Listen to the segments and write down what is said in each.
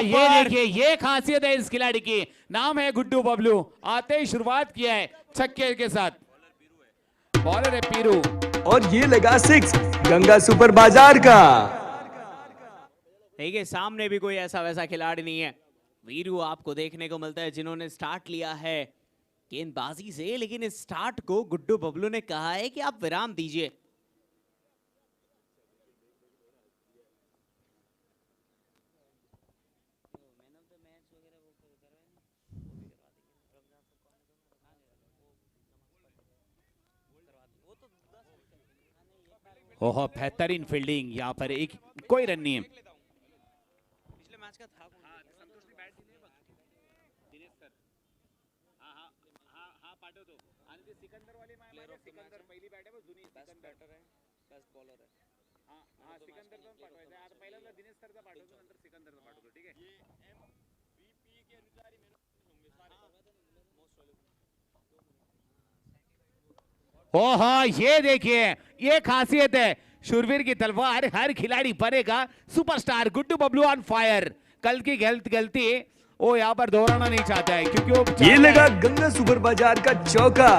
ये देखिए, ये खासियत है इस खिलाड़ी की, नाम है गुड्डू बबलू। आते ही शुरुआत किया है छक्के के साथ। बॉलर है पीरू और ये लगा 6 गंगा सुपर बाजार का। देखिए सामने भी कोई ऐसा वैसा खिलाड़ी नहीं है। वीरू आपको देखने को मिलता है जिन्होंने स्टार्ट लिया है गेंदबाजी से, लेकिन इस स्टार्ट को गुड्डू बबलू ने कहा है कि आप विराम दीजिए। ओहो, बेहतरीन फील्डिंग, यहाँ पर एक कोई रन नहीं है। पिछले मैच का था संतोष ने बैट दिए दिनेश सर। हां पाठव तो आणि ते सिकंदर वाले सिकंदर पहिली बॅट आहे, जुनी सिकंदर है, बेस्ट बॉलर है। हां सिकंदर पण पाठवायचं आहे। आता पहिल्यांदा दिनेश सरचा पाठवतो, नंतर सिकंदरचा पाठवतो, ठीक है। ये एमवीपी के अनुसार ही होंगे सारे मोस्ट वाले। ओहो, ये देखिए, ये खासियत है शूरवीर की तलवार, हर खिलाड़ी पड़ेगा superstar Guddu Bablu on fire. कल की गलती वो यहाँ पर दोहराना नहीं चाहता है, क्योंकि वो ये लगा गंगा सुपर बाजार का चौका।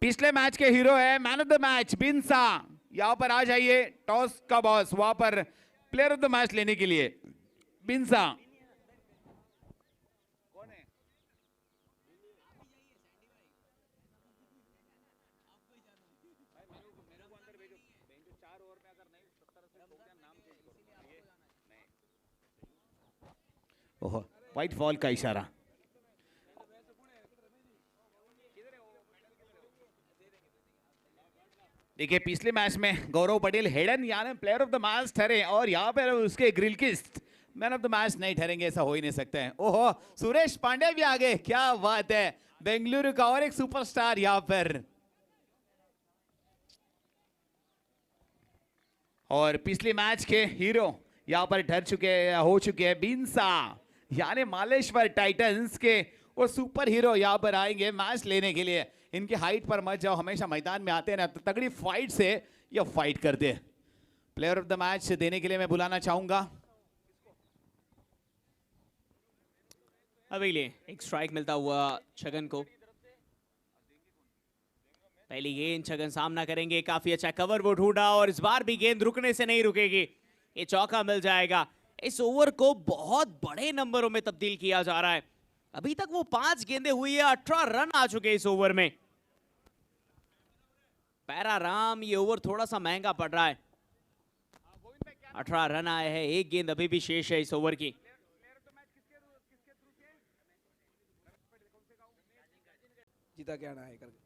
पिछले मैच के हीरो है, मैन ऑफ द मैच बिनसा। यहाँ पर आ जाइए, टॉस का बॉस वहां पर प्लेयर ऑफ द मैच लेने के लिए बिनसा। ओह, व्हाइट बॉल का इशारा। देखिए पिछले मैच में गौरव पटेल हेडन यानी प्लेयर ऑफ द मैच ठहरे, और यहाँ पर उसके ग्रिलकिस्ट मैन ऑफ द मैच नहीं ठहरेंगे, ऐसा हो ही नहीं सकता है। ओहो, सुरेश पांडे भी आ गए, क्या बात है, बेंगलुरु का और एक सुपरस्टार यहाँ पर। और पिछले मैच के हीरो यहाँ पर ठहर चुके हो चुके हैं बिनसा, यानी मालेश्वर टाइटंस के वो सुपर हीरो यहाँ पर आएंगे मैच लेने के लिए। इनकी हाइट पर मत जाओ, हमेशा मैदान में आते हैं ना तो तगड़ी फाइट से ये फाइट करते हैं। प्लेयर ऑफ द मैच देने के लिए मैं बुलाना चाहूंगा अभी लिए एक स्ट्राइक मिलता हुआ छगन को। पहली गेंद छगन सामना करेंगे, काफी अच्छा कवर वो ढूंढा और इस बार भी गेंद रुकने से नहीं रुकेगी, ये चौका मिल जाएगा। इस ओवर को बहुत बड़े नंबरों में तब्दील किया जा रहा है। अभी तक वो 5 गेंदें हुई है, 18 रन आ चुके इस ओवर में। पैरा राम, ये ओवर थोड़ा सा महंगा पड़ रहा है। 18 रन आए हैं, एक गेंद अभी भी शेष है इस ओवर की। जीता क्या ना है करके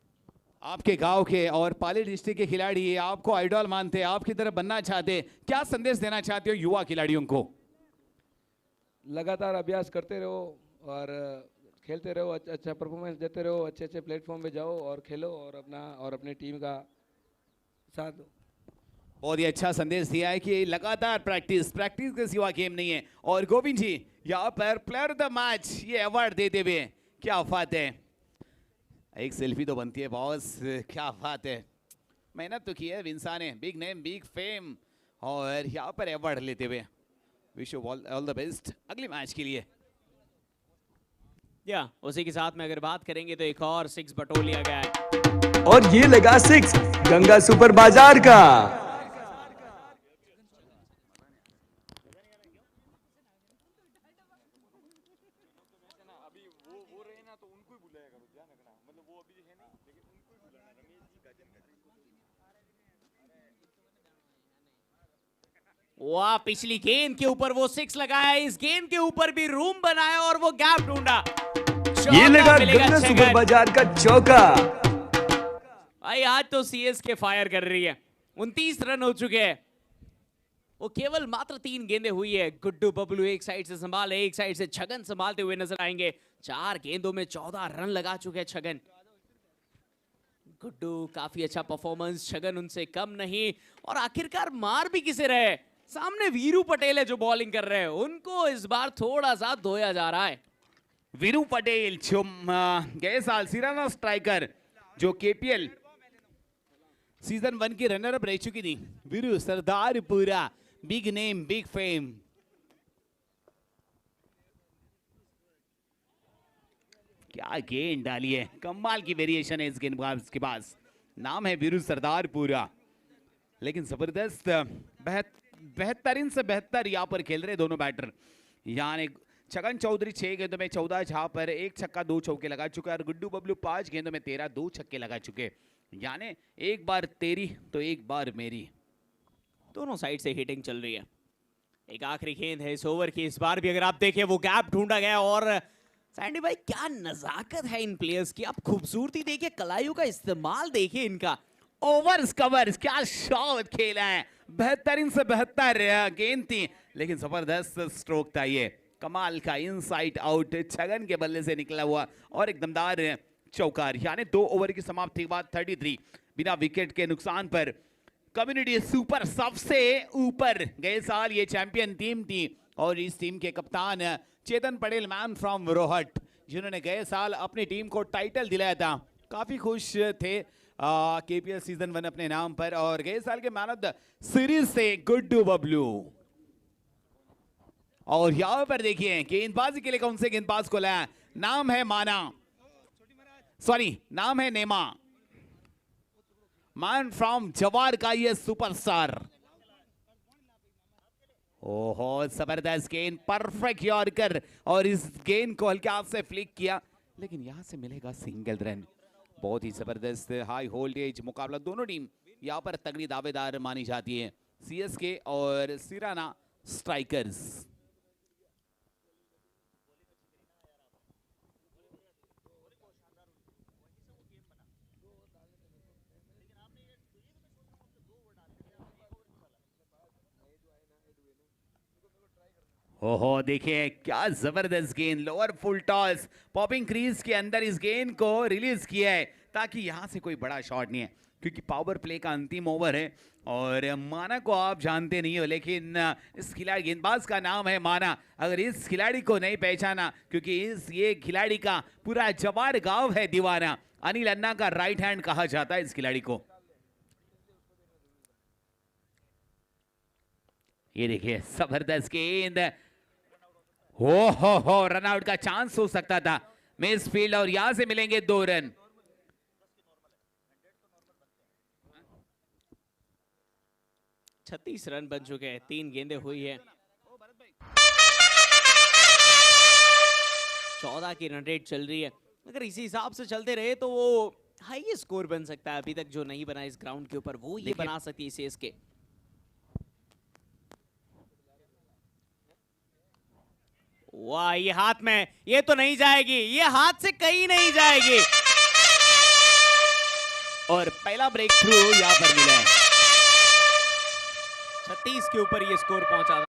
आपके गांव के और पाली डिस्ट्रिक्ट के खिलाड़ी आपको आइडल मानते हैं, आपकी तरफ बनना चाहते हैं, क्या संदेश देना चाहते हो युवा खिलाड़ियों को? लगातार अभ्यास करते रहो और खेलते रहो, अच्छा परफॉर्मेंस देते रहो, अच्छे अच्छे प्लेटफॉर्म पे जाओ और खेलो और अपनी टीम का साथ दो। बहुत ही अच्छा संदेश दिया है कि लगातार प्रैक्टिस के सिवा गेम नहीं है। और गोविंद जी यहाँ पर प्लेयर ऑफ द मैच ये अवार्ड देते हुए क्या बात है, एक सेल्फी तो बनती है बॉस, क्या बात है, मेहनत तो की है इंसान ने, बिग नेम बिग फेम, और यहाँ पर अवार्ड लेते हुए wish you all the best अगले मैच के लिए। या उसी के साथ में अगर बात करेंगे तो एक और 6 बटोर लिया गया है। और ये लगा 6 गंगा सुपर बाजार का। वाह, पिछली गेंद के ऊपर वो 6 लगाया, इस गेंद के ऊपर भी रूम बनाया और वो गैप ढूंढा। ये लगा गंगा सुपर बाजार का चौका। भाई आज तो सीएसके फायर कर रही है, 29 रन हो चुके हैं। वो केवल मात्र 3 गेंदें हुई है। गुड्डू बबलू एक साइड से संभाले, एक साइड से छगन संभालते हुए नजर आएंगे। 4 गेंदों में 14 रन लगा चुके हैं छगन। गुड्डू काफी अच्छा परफॉर्मेंस, छगन उनसे कम नहीं। और आखिरकार मार भी किसे रहे, सामने वीरू पटेल है जो बॉलिंग कर रहे हैं, उनको इस बार थोड़ा सा धोया जा रहा है। वीरू पटेल जो गए साल सिराना स्ट्राइकर जो केपीएल सीजन 1 की रनर अप रह चुकी थी Veeru Sardarpura, big name big fame. क्या गेंद डाली है, कमाल की वेरिएशन है इस गेंदबाज के पास। नाम है वीरू सरदारपुरा, लेकिन जबरदस्त बेहतरीन से बेहतर यहाँ पर खेल रहे दोनों बैटर। यहाँ ने छगन चौधरी 6 गेंदों में 14, जहां पर 1 छक्का 2 चौके लगा चुका है, और गुड्डू बबलू 5 गेंदों में 13, 2 छक्के लगा चुके। यानी एक बार तेरी तो एक बार मेरी, दोनों साइड से हिटिंग चल रही है। एक आखिरी गेंद है इस ओवर की, इस बार भी अगर आप देखें वो गैप ढूंढा गया, और सैंडी भाई क्या नजाकत है इन प्लेयर्स की, आप खूबसूरती देखिए, कलाइयों का इस्तेमाल देखिए इनका। ओवर्स कवर्स, क्या शॉट खेला है, बेहतरीन से बेहतर गेंद थी, लेकिन जबरदस्त स्ट्रोक था ये, कमाल का इनसाइड आउट छगन के बल्ले से निकला हुआ और एक दमदार चौकार। यानी 2 ओवर की समाप्ति के बाद 33 बिना विकेट के नुकसान पर कम्युनिटी सुपर सबसे ऊपर। गए साल ये चैंपियन टीम थी, और इस टीम के कप्तान चेतन पटेल, मैन फ्रॉम रोहट, जिन्होंने गए साल अपनी टीम को टाइटल दिलाया था, काफी खुश थे केपीएल सीजन 1 अपने नाम पर। और गए साल के मैन ऑफ द सीरीज से गुड्डू बबलू। और यहां पर देखिए गेंदबाजी के लिए कौन से गेंदबाज को लाया, नाम है माना, सॉरी नाम है नेमा, मैन फ्रॉम जवार का ये सुपरस्टार। ओहो जबरदस्त गेंद, परफेक्ट यॉर्कर, और इस गेंद को हल्के हाथ से फ्लिक किया, लेकिन यहां से मिलेगा सिंगल रन। बहुत ही जबरदस्त हाई वोल्टेज मुकाबला, दोनों टीम यहां पर तगड़ी दावेदार मानी जाती है, सीएसके और सिराना स्ट्राइकर्स। ओहो देखिए क्या जबरदस्त गेंद, lower full toss, popping crease के अंदर इस गेंद को रिलीज किया है, ताकि यहां से कोई बड़ा शॉट नहीं है, क्योंकि पावर प्ले का अंतिम ओवर है। और माना को आप जानते नहीं हो, लेकिन इस खिलाड़ी गेंदबाज का नाम है माना। अगर इस खिलाड़ी को नहीं पहचाना, क्योंकि ये खिलाड़ी का पूरा जवार गांव है दीवाना, अनिल अन्ना का राइट हैंड कहा जाता है इस खिलाड़ी को। ये देखिए जबरदस्त गेंद, हो रनआउट का चांस हो सकता था मिस फील्ड, और यहां से मिलेंगे 2 रन। छत्तीस रन बन चुके हैं, 3 गेंदें हुई है, 14 की रन रेट चल रही है। अगर इसी हिसाब से चलते रहे तो वो हाई स्कोर बन सकता है, अभी तक जो नहीं बना इस ग्राउंड के ऊपर वो ये बना सकती है सीएसके। वाह, ये हाथ में, ये तो नहीं जाएगी, ये हाथ से कहीं नहीं जाएगी, और पहला ब्रेक थ्रू यहां पर मिला है। 36 के ऊपर ये स्कोर पहुंचा था।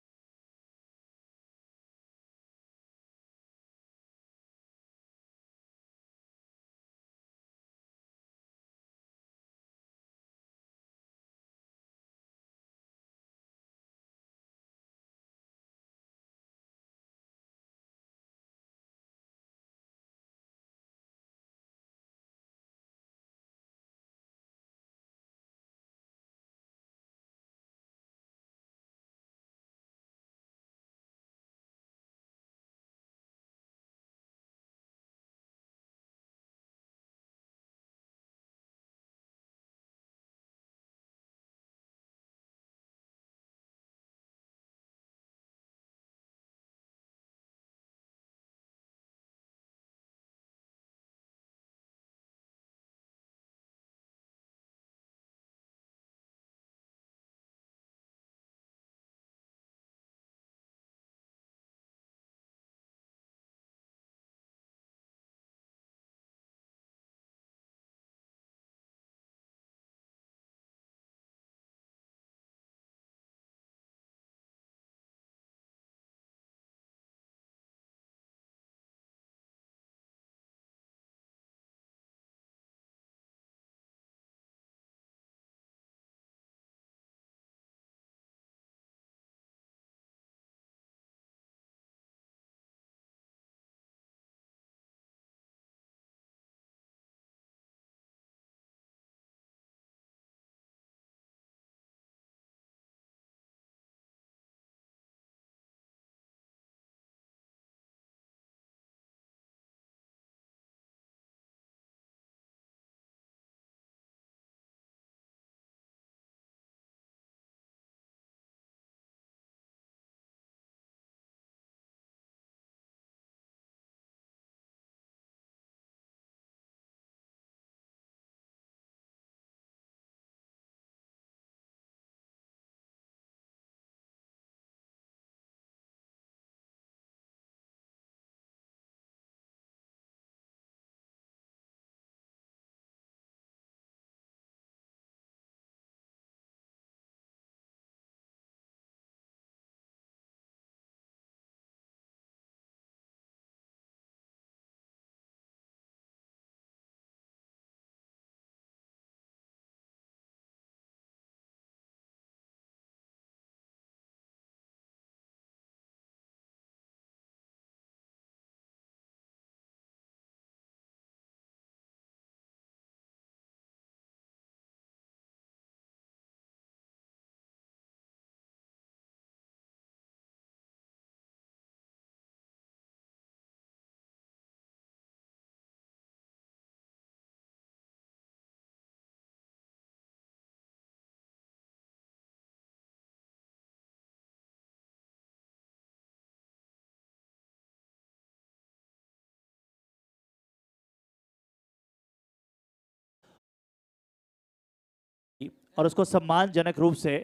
और उसको सम्मानजनक रूप से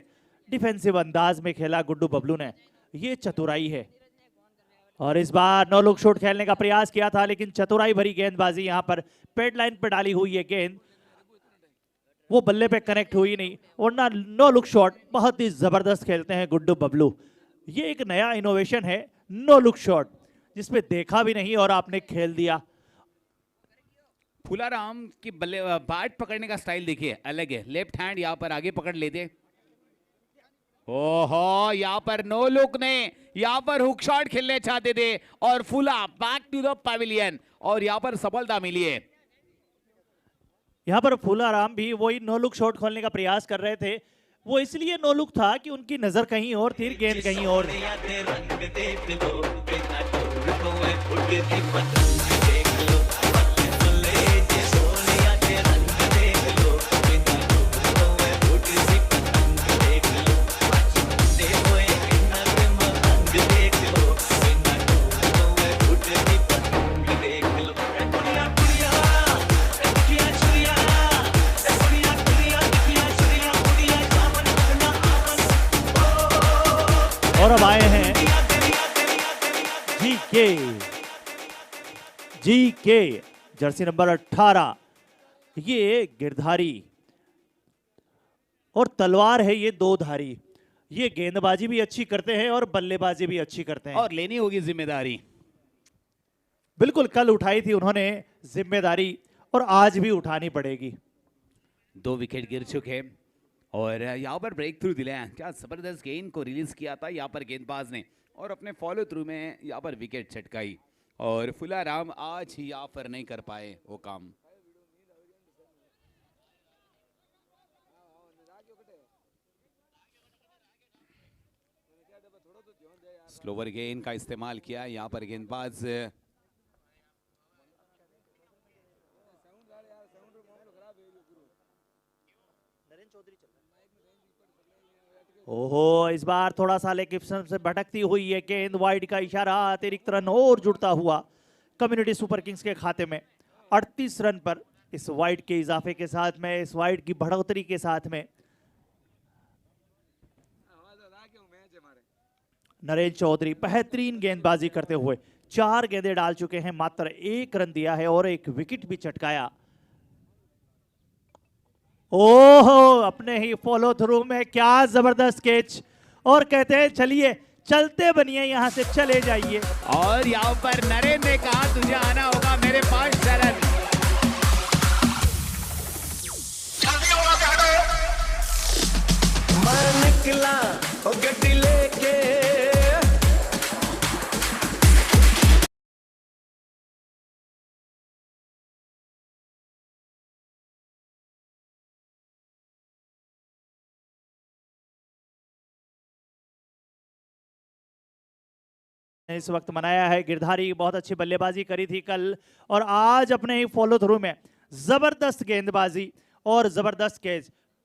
डिफेंसिव अंदाज में खेला गुड्डू बबलू ने। ये चतुराई है। और इस बार नो लुक शॉट खेलने का प्रयास किया था, लेकिन चतुराई भरी गेंदबाजी यहां पर पेड लाइन पे डाली हुई है गेंद, वो बल्ले पे कनेक्ट हुई नहीं, वरना नो लुक शॉट बहुत ही जबरदस्त खेलते हैं गुड्डू बबलू। ये एक नया इनोवेशन है, नो लुक शॉट, जिसपे देखा भी नहीं और आपने खेल दिया। फुलाराम की बल्ले बैट पकड़ने का स्टाइल देखिए अलग है, लेफ्ट हैंड यहाँ पर आगे पकड़ लेते। ओहो, यहाँ पर नो लुक ने यहाँ पर हुक शॉट खेलने चाहते थे और फुला बैक टू द पवेलियन और यहाँ पर सफलता मिली है। यहाँ पर फुलाराम भी वही नो लुक शॉट खोलने का प्रयास कर रहे थे, वो इसलिए नो लुक था कि उनकी नजर कहीं और थी, गेंद कहीं और। और अब आए हैं जीके जर्सी नंबर 18। ये गिरधारी और तलवार है, ये दो धारी। ये गेंदबाजी भी अच्छी करते हैं और बल्लेबाजी भी अच्छी करते हैं और लेनी होगी जिम्मेदारी। बिल्कुल, कल उठाई थी उन्होंने जिम्मेदारी और आज भी उठानी पड़ेगी। 2 विकेट गिर चुके और यहाँ पर ब्रेक थ्रू दिलाया, क्या जबरदस्त गेंद को रिलीज किया था यहाँ पर गेंदबाज ने और अपने फॉलो थ्रू में यहाँ पर विकेट छटकाई और फुलाराम आज ही यहाँ पर नहीं कर पाए वो काम। स्लोवर गेंद का इस्तेमाल किया यहाँ पर गेंदबाज। ओहो, इस बार थोड़ा सा लेग से भटकती हुई है गेंद, वाइड का इशारा, अतिरिक्त रन और जुड़ता हुआ कम्युनिटी सुपर किंग्स के खाते में 38 रन पर इस वाइड के इजाफे के साथ में, इस वाइड की बढ़ोतरी के साथ में नरेंद्र चौधरी बेहतरीन गेंदबाजी करते हुए 4 गेंदें डाल चुके हैं, मात्र 1 रन दिया है और 1 विकेट भी चटकाया। ओहो, अपने ही फॉलो थ्रू में क्या जबरदस्त कैच, और कहते हैं चलिए चलते बनिए, यहां से चले जाइए। और यहाँ पर नरेंद्र ने कहा तुझे आना होगा मेरे 5 शरण। मैं निकला ओ गड्डी लेके, इस वक्त मनाया है। गिरधारी बहुत अच्छी बल्लेबाजी करी थी कल और आज अपने ही फॉलो थ्रू में जबरदस्त गेंदबाजी और जबरदस्त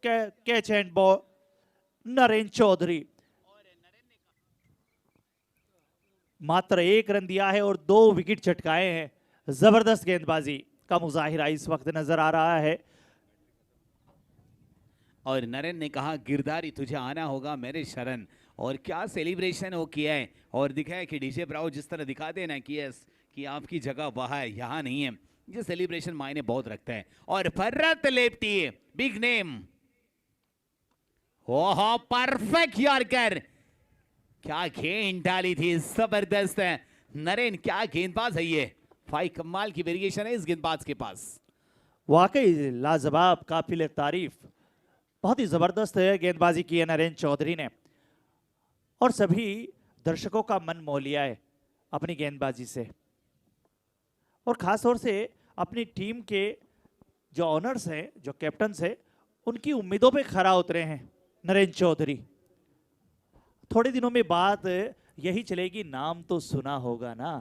catch and ball Narendra Chaudhary. मात्र 1 रन दिया है और 2 विकेट चटकाए हैं। जबरदस्त गेंदबाजी का मुजाहिरा इस वक्त नजर आ रहा है। और नरेंद्र ने कहा गिरधारी तुझे आना होगा मेरे शरण, और क्या सेलिब्रेशन वो किया है और दिखाया कि डीजे ब्रावो जिस तरह दिखाते हैं ना कि यस कि आपकी जगह वहाँ है, यहाँ नहीं है। ये सेलिब्रेशन मायने बहुत रखता है। और भरत लेप्टी बिग नेम, ओह परफेक्ट यॉर्कर, क्या गेंद डाली थी, जबरदस्त है। नरेंद्र क्या गेंदबाज है ये, भाई कमाल की वेरिएशन है इस गेंदबाज के पास। वाकई लाजवाब, काबिल तारीफ, बहुत ही जबरदस्त है गेंदबाजी की है नरेंद्र चौधरी ने और सभी दर्शकों का मन मोह लिया है अपनी गेंदबाजी से। और खास तौर से अपनी टीम के जो ऑनर्स हैं, जो कैप्टन्स हैं, उनकी उम्मीदों पे खरा उतरे हैं नरेंद्र चौधरी। थोड़े दिनों में बात यही चलेगी, नाम तो सुना होगा ना।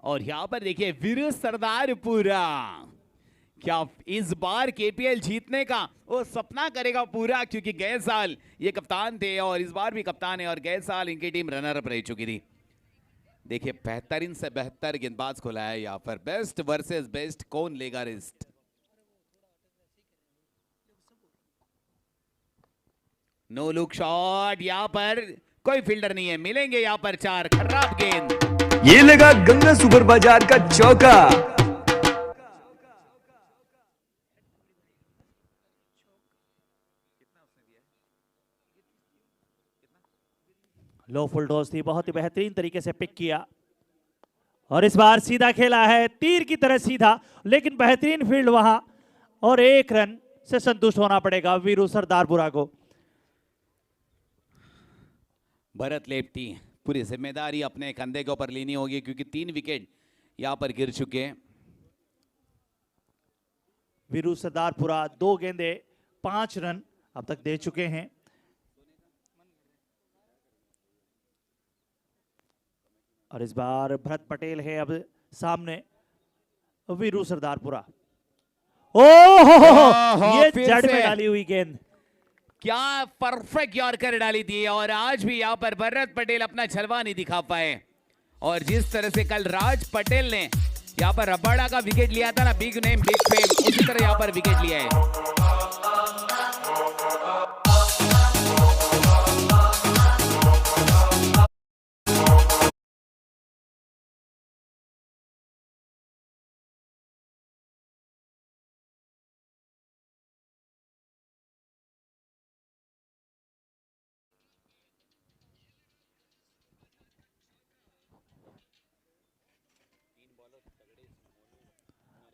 और यहाँ पर देखिए वीर सरदार पूरा, क्या इस बार केपीएल जीतने का वो सपना करेगा पूरा, क्योंकि गए साल ये कप्तान थे और इस बार भी कप्तान है और गए साल इनकी टीम रनर अप रह चुकी थी। देखिए बेहतरीन से बेहतर गेंदबाज को लाया यहाँ पर, बेस्ट वर्सेस बेस्ट, कौन लेगा रिस्ट। नो लुक शॉट, यहाँ पर कोई फील्डर नहीं है, मिलेंगे यहाँ पर 4। खराब गेंद। ये लगा गंगा सुपर बाजार का चौका। लो फुल टॉस थी, बहुत ही बेहतरीन तरीके से पिक किया और इस बार सीधा खेला है, तीर की तरह सीधा, लेकिन बेहतरीन फील्ड वहां और 1 रन से संतुष्ट होना पड़ेगा वीरू सरदारपुरा को। भरत लेप्टी पूरी जिम्मेदारी अपने कंधे के ऊपर लेनी होगी क्योंकि 3 विकेट यहां पर गिर चुके हैं। वीरू सरदारपुरा 2 गेंदे 5 रन अब तक दे चुके हैं। और इस बार भरत पटेल है अब सामने, वीरू सरदारपुरा। ओह, ये फिर जड़ से। में डाली हुई गेंद, क्या परफेक्ट यॉर्कर डाली थी और आज भी यहां पर भरत पटेल अपना छलवा नहीं दिखा पाए। और जिस तरह से कल राज पटेल ने यहां पर रबाड़ा का विकेट लिया था ना, बिग नेम बिग फेम, उसी तरह यहां पर विकेट लिया है।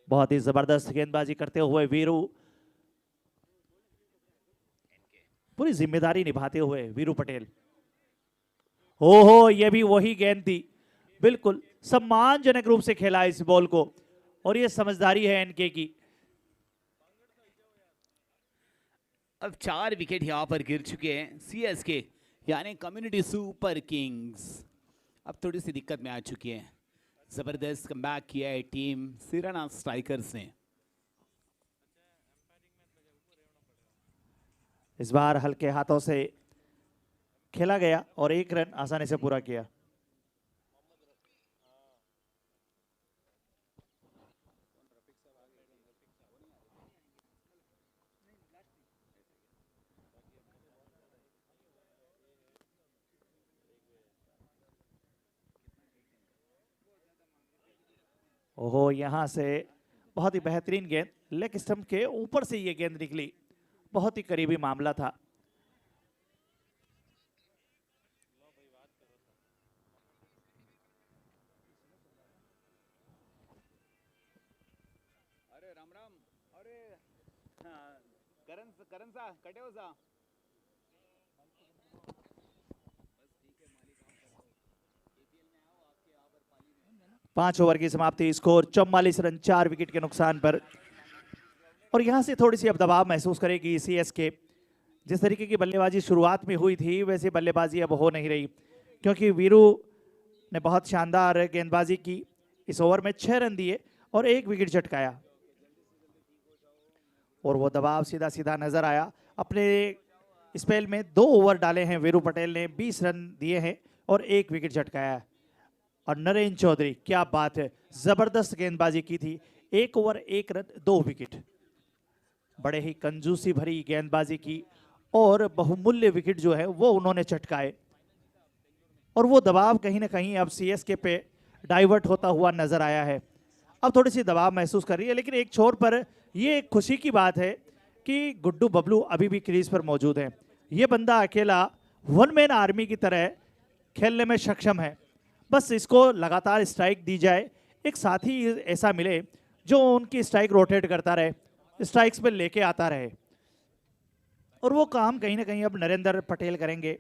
बहुत ही जबरदस्त गेंदबाजी करते हुए वीरू, पूरी जिम्मेदारी निभाते हुए वीरू पटेल। ओहो, ये भी वही गेंद थी, बिल्कुल सम्मानजनक रूप से खेला इस बॉल को और ये समझदारी है एनके की। अब 4 विकेट यहां पर गिर चुके हैं सीएसके यानी कम्युनिटी सुपर किंग्स। अब थोड़ी सी दिक्कत में आ चुकी है। जबरदस्त कमबैक किया है टीम सिराना स्ट्राइकर्स ने। इस बार हल्के हाथों से खेला गया और 1 रन आसानी से पूरा किया। ओहो, यहां से बहुत ही बेहतरीन गेंद, लेग स्टंप के ऊपर से ये गेंद निकली, बहुत ही करीबी मामला था। अरे राम राम, अरे करण सा कटे हो सा। 5 ओवर की समाप्ति, स्कोर 44 रन 4 विकेट के नुकसान पर। और यहां से थोड़ी सी अब दबाव महसूस करेगी सीएसके। जिस तरीके की बल्लेबाजी शुरुआत में हुई थी वैसे बल्लेबाजी अब हो नहीं रही, क्योंकि वीरू ने बहुत शानदार गेंदबाजी की। इस ओवर में 6 रन दिए और 1 विकेट झटकाया और वो दबाव सीधा सीधा नजर आया। अपने स्पेल में 2 ओवर डाले हैं वीरू पटेल ने, 20 रन दिए हैं और 1 विकेट झटकाया। और नरेंद्र चौधरी, क्या बात है, जबरदस्त गेंदबाजी की थी। 1 ओवर 1 रन 2 विकेट, बड़े ही कंजूसी भरी गेंदबाजी की और बहुमूल्य विकेट जो है वो उन्होंने चटकाए। और वो दबाव कहीं ना कहीं अब सीएसके पे डाइवर्ट होता हुआ नजर आया है। अब थोड़ी सी दबाव महसूस कर रही है, लेकिन एक छोर पर ये एक खुशी की बात है कि गुड्डू बबलू अभी भी क्रीज पर मौजूद है। ये बंदा अकेला 1 मैन आर्मी की तरह खेलने में सक्षम है। बस इसको लगातार स्ट्राइक दी जाए, एक साथी ऐसा मिले जो उनकी स्ट्राइक रोटेट करता रहे, स्ट्राइक्स पे लेके आता रहे। और वो काम कहीं ना कहीं अब नरेंद्र पटेल करेंगे।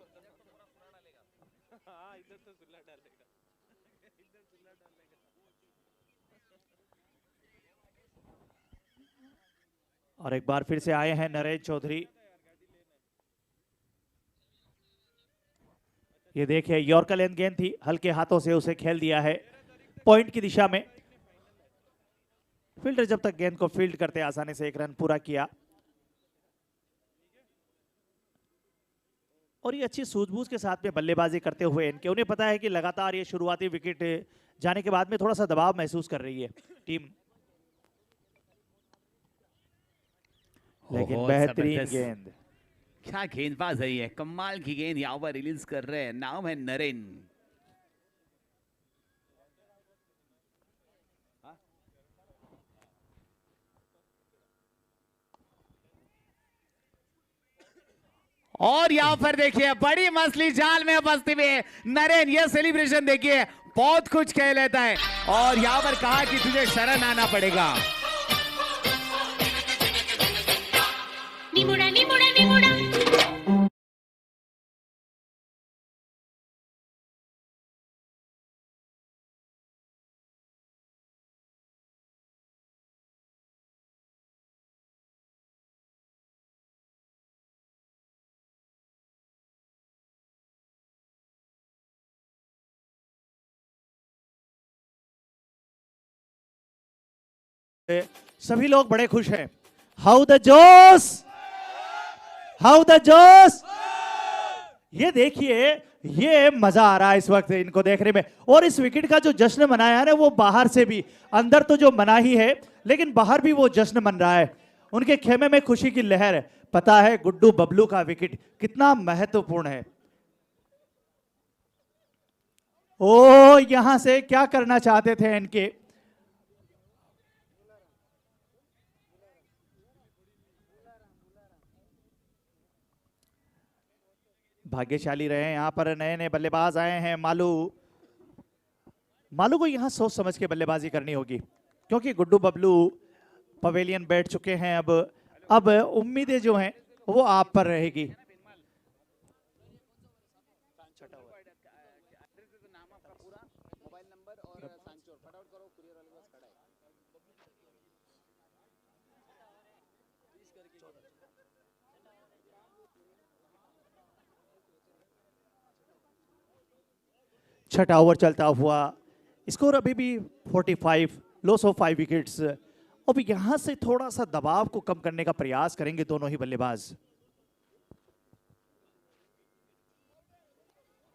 और एक बार फिर से आए हैं नरेंद्र चौधरी। ये देखिए, यॉर्कर लेंथ गेंद थी, हल्के हाथों से उसे खेल दिया है पॉइंट की दिशा में। फील्डर जब तक गेंद को फील्ड करते आसानी से 1 रन पूरा किया। और ये अच्छी सूझबूझ के साथ में बल्लेबाजी करते हुए इनके, उन्हें पता है कि लगातार ये शुरुआती विकेट जाने के बाद में थोड़ा सा दबाव महसूस कर रही है टीम, लेकिन बेहतरीन गेंद। क्या गेंदबाज है ये, कमाल की गेंद यहाँ पर रिलीज कर रहे हैं, नाम है नरेन। और यहाँ पर देखिए बड़ी मछली जाल में फंसती हुई नरेन, ये सेलिब्रेशन देखिए, बहुत कुछ कह लेता है और यहाँ पर कहा कि तुझे शरण आना पड़ेगा। निमुड़ा निमुड़ा निमुड़ा सभी लोग बड़े खुश हैं। हाउ द जोश, हाउ द जोश। ये देखिए, ये मजा आ रहा है इस वक्त इनको देखने में। और इस विकेट का जो जश्न मनाया है ना, वो बाहर से भी, अंदर तो जो मना ही है लेकिन बाहर भी वो जश्न मन रहा है। उनके खेमे में खुशी की लहर है। पता है गुड्डू बबलू का विकेट कितना महत्वपूर्ण है। ओ, यहां से क्या करना चाहते थे इनके, भाग्यशाली रहे। यहां पर नए नए बल्लेबाज आए हैं। मालू को यहां सोच समझ के बल्लेबाजी करनी होगी, क्योंकि गुड्डू बबलू पवेलियन बैठ चुके हैं। अब उम्मीदें जो हैं वो आप पर रहेगी। छठा ओवर चलता हुआ, स्कोर अभी भी 45, लॉस ऑफ 5 विकेट्स। अब यहां से थोड़ा सा दबाव को कम करने का प्रयास करेंगे दोनों ही बल्लेबाज।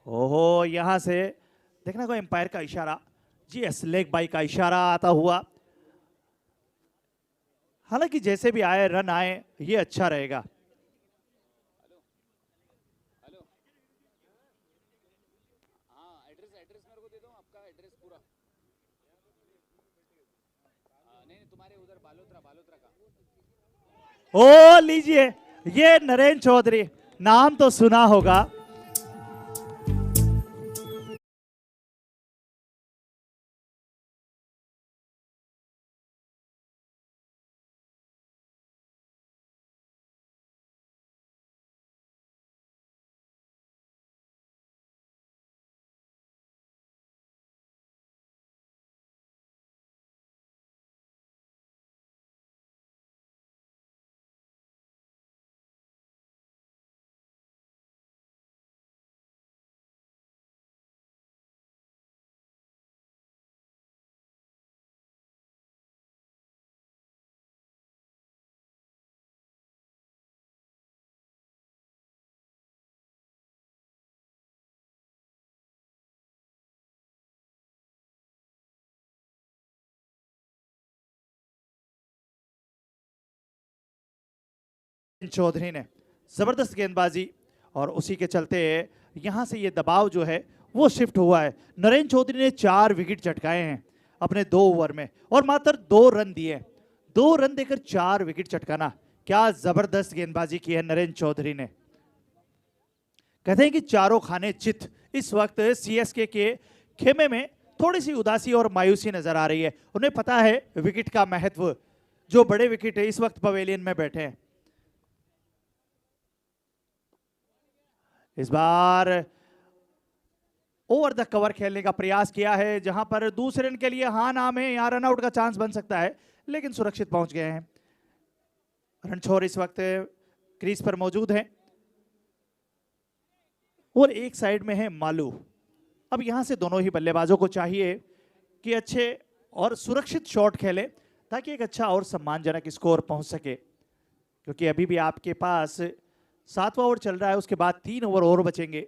ओहो, यहां से देखना को एम्पायर का इशारा, जी एस लेग बाई का इशारा आता हुआ। हालांकि जैसे भी आए, रन आए, ये अच्छा रहेगा। ओ लीजिए, ये नरेन चौधरी, नाम तो सुना होगा। चौधरी ने जबरदस्त गेंदबाजी, और उसी के चलते यहां से ये दबाव जो है वो शिफ्ट हुआ है। नरेन चौधरी ने 4 विकेट चटकाए हैं अपने 2 ओवर में और मात्र 2 रन दिए। 2 रन देकर 4 विकेट चटकाना, क्या जबरदस्त गेंदबाजी की है नरेन चौधरी ने। कहते हैं कि चारों खाने चित। इस वक्त सीएसके के खेमे में थोड़ी सी उदासी और मायूसी नजर आ रही है। उन्हें पता है विकेट का महत्व, जो बड़े विकेट है इस वक्त पवेलियन में बैठे हैं। इस बार ओवर द कवर खेलने का प्रयास किया है, जहां पर दूसरे रन के लिए हाँ नाम है, यहां रनआउट का चांस बन सकता है, लेकिन सुरक्षित पहुंच गए हैं। रणछोड़ इस वक्त क्रीज पर मौजूद हैं और एक साइड में है मालू। अब यहां से दोनों ही बल्लेबाजों को चाहिए कि अच्छे और सुरक्षित शॉट खेले, ताकि एक अच्छा और सम्मानजनक स्कोर पहुंच सके, क्योंकि अभी भी आपके पास 7वां ओवर चल रहा है, उसके बाद 3 ओवर और बचेंगे।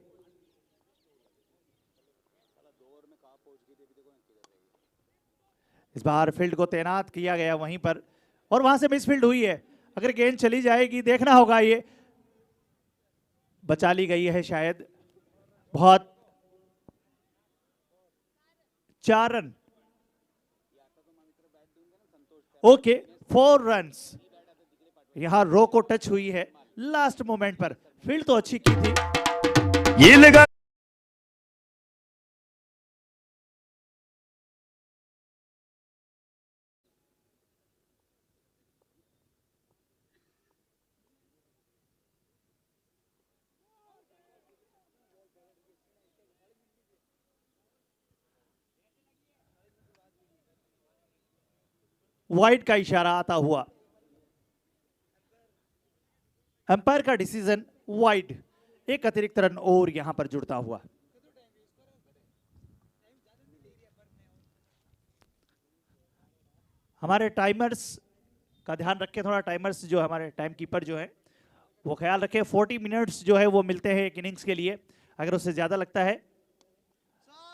इस बार फील्ड को तैनात किया गया वहीं पर, और वहां से मिसफील्ड हुई है। अगर गेंद चली जाएगी, देखना होगा ये। बचा ली गई है शायद, बहुत 4 रन, ओके 4 रन्स। यहां रो को टच हुई है लास्ट मोमेंट पर, फील्ड तो अच्छी की थी। ये लगा वाइड का इशारा आता हुआ, अंपायर का डिसीजन वाइड, एक अतिरिक्त रन और यहां पर जुड़ता हुआ। हमारे टाइमर्स का ध्यान रखें थोड़ा, टाइमर्स जो हमारे टाइम कीपर जो है वो ख्याल रखें, 40 मिनट्स जो है वो मिलते हैं एक इनिंग्स के लिए, अगर उससे ज्यादा लगता है।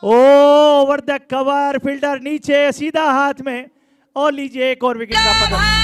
ओवर द कवर, फील्डर नीचे सीधा हाथ में, और लीजिए एक और विकेट का पतन।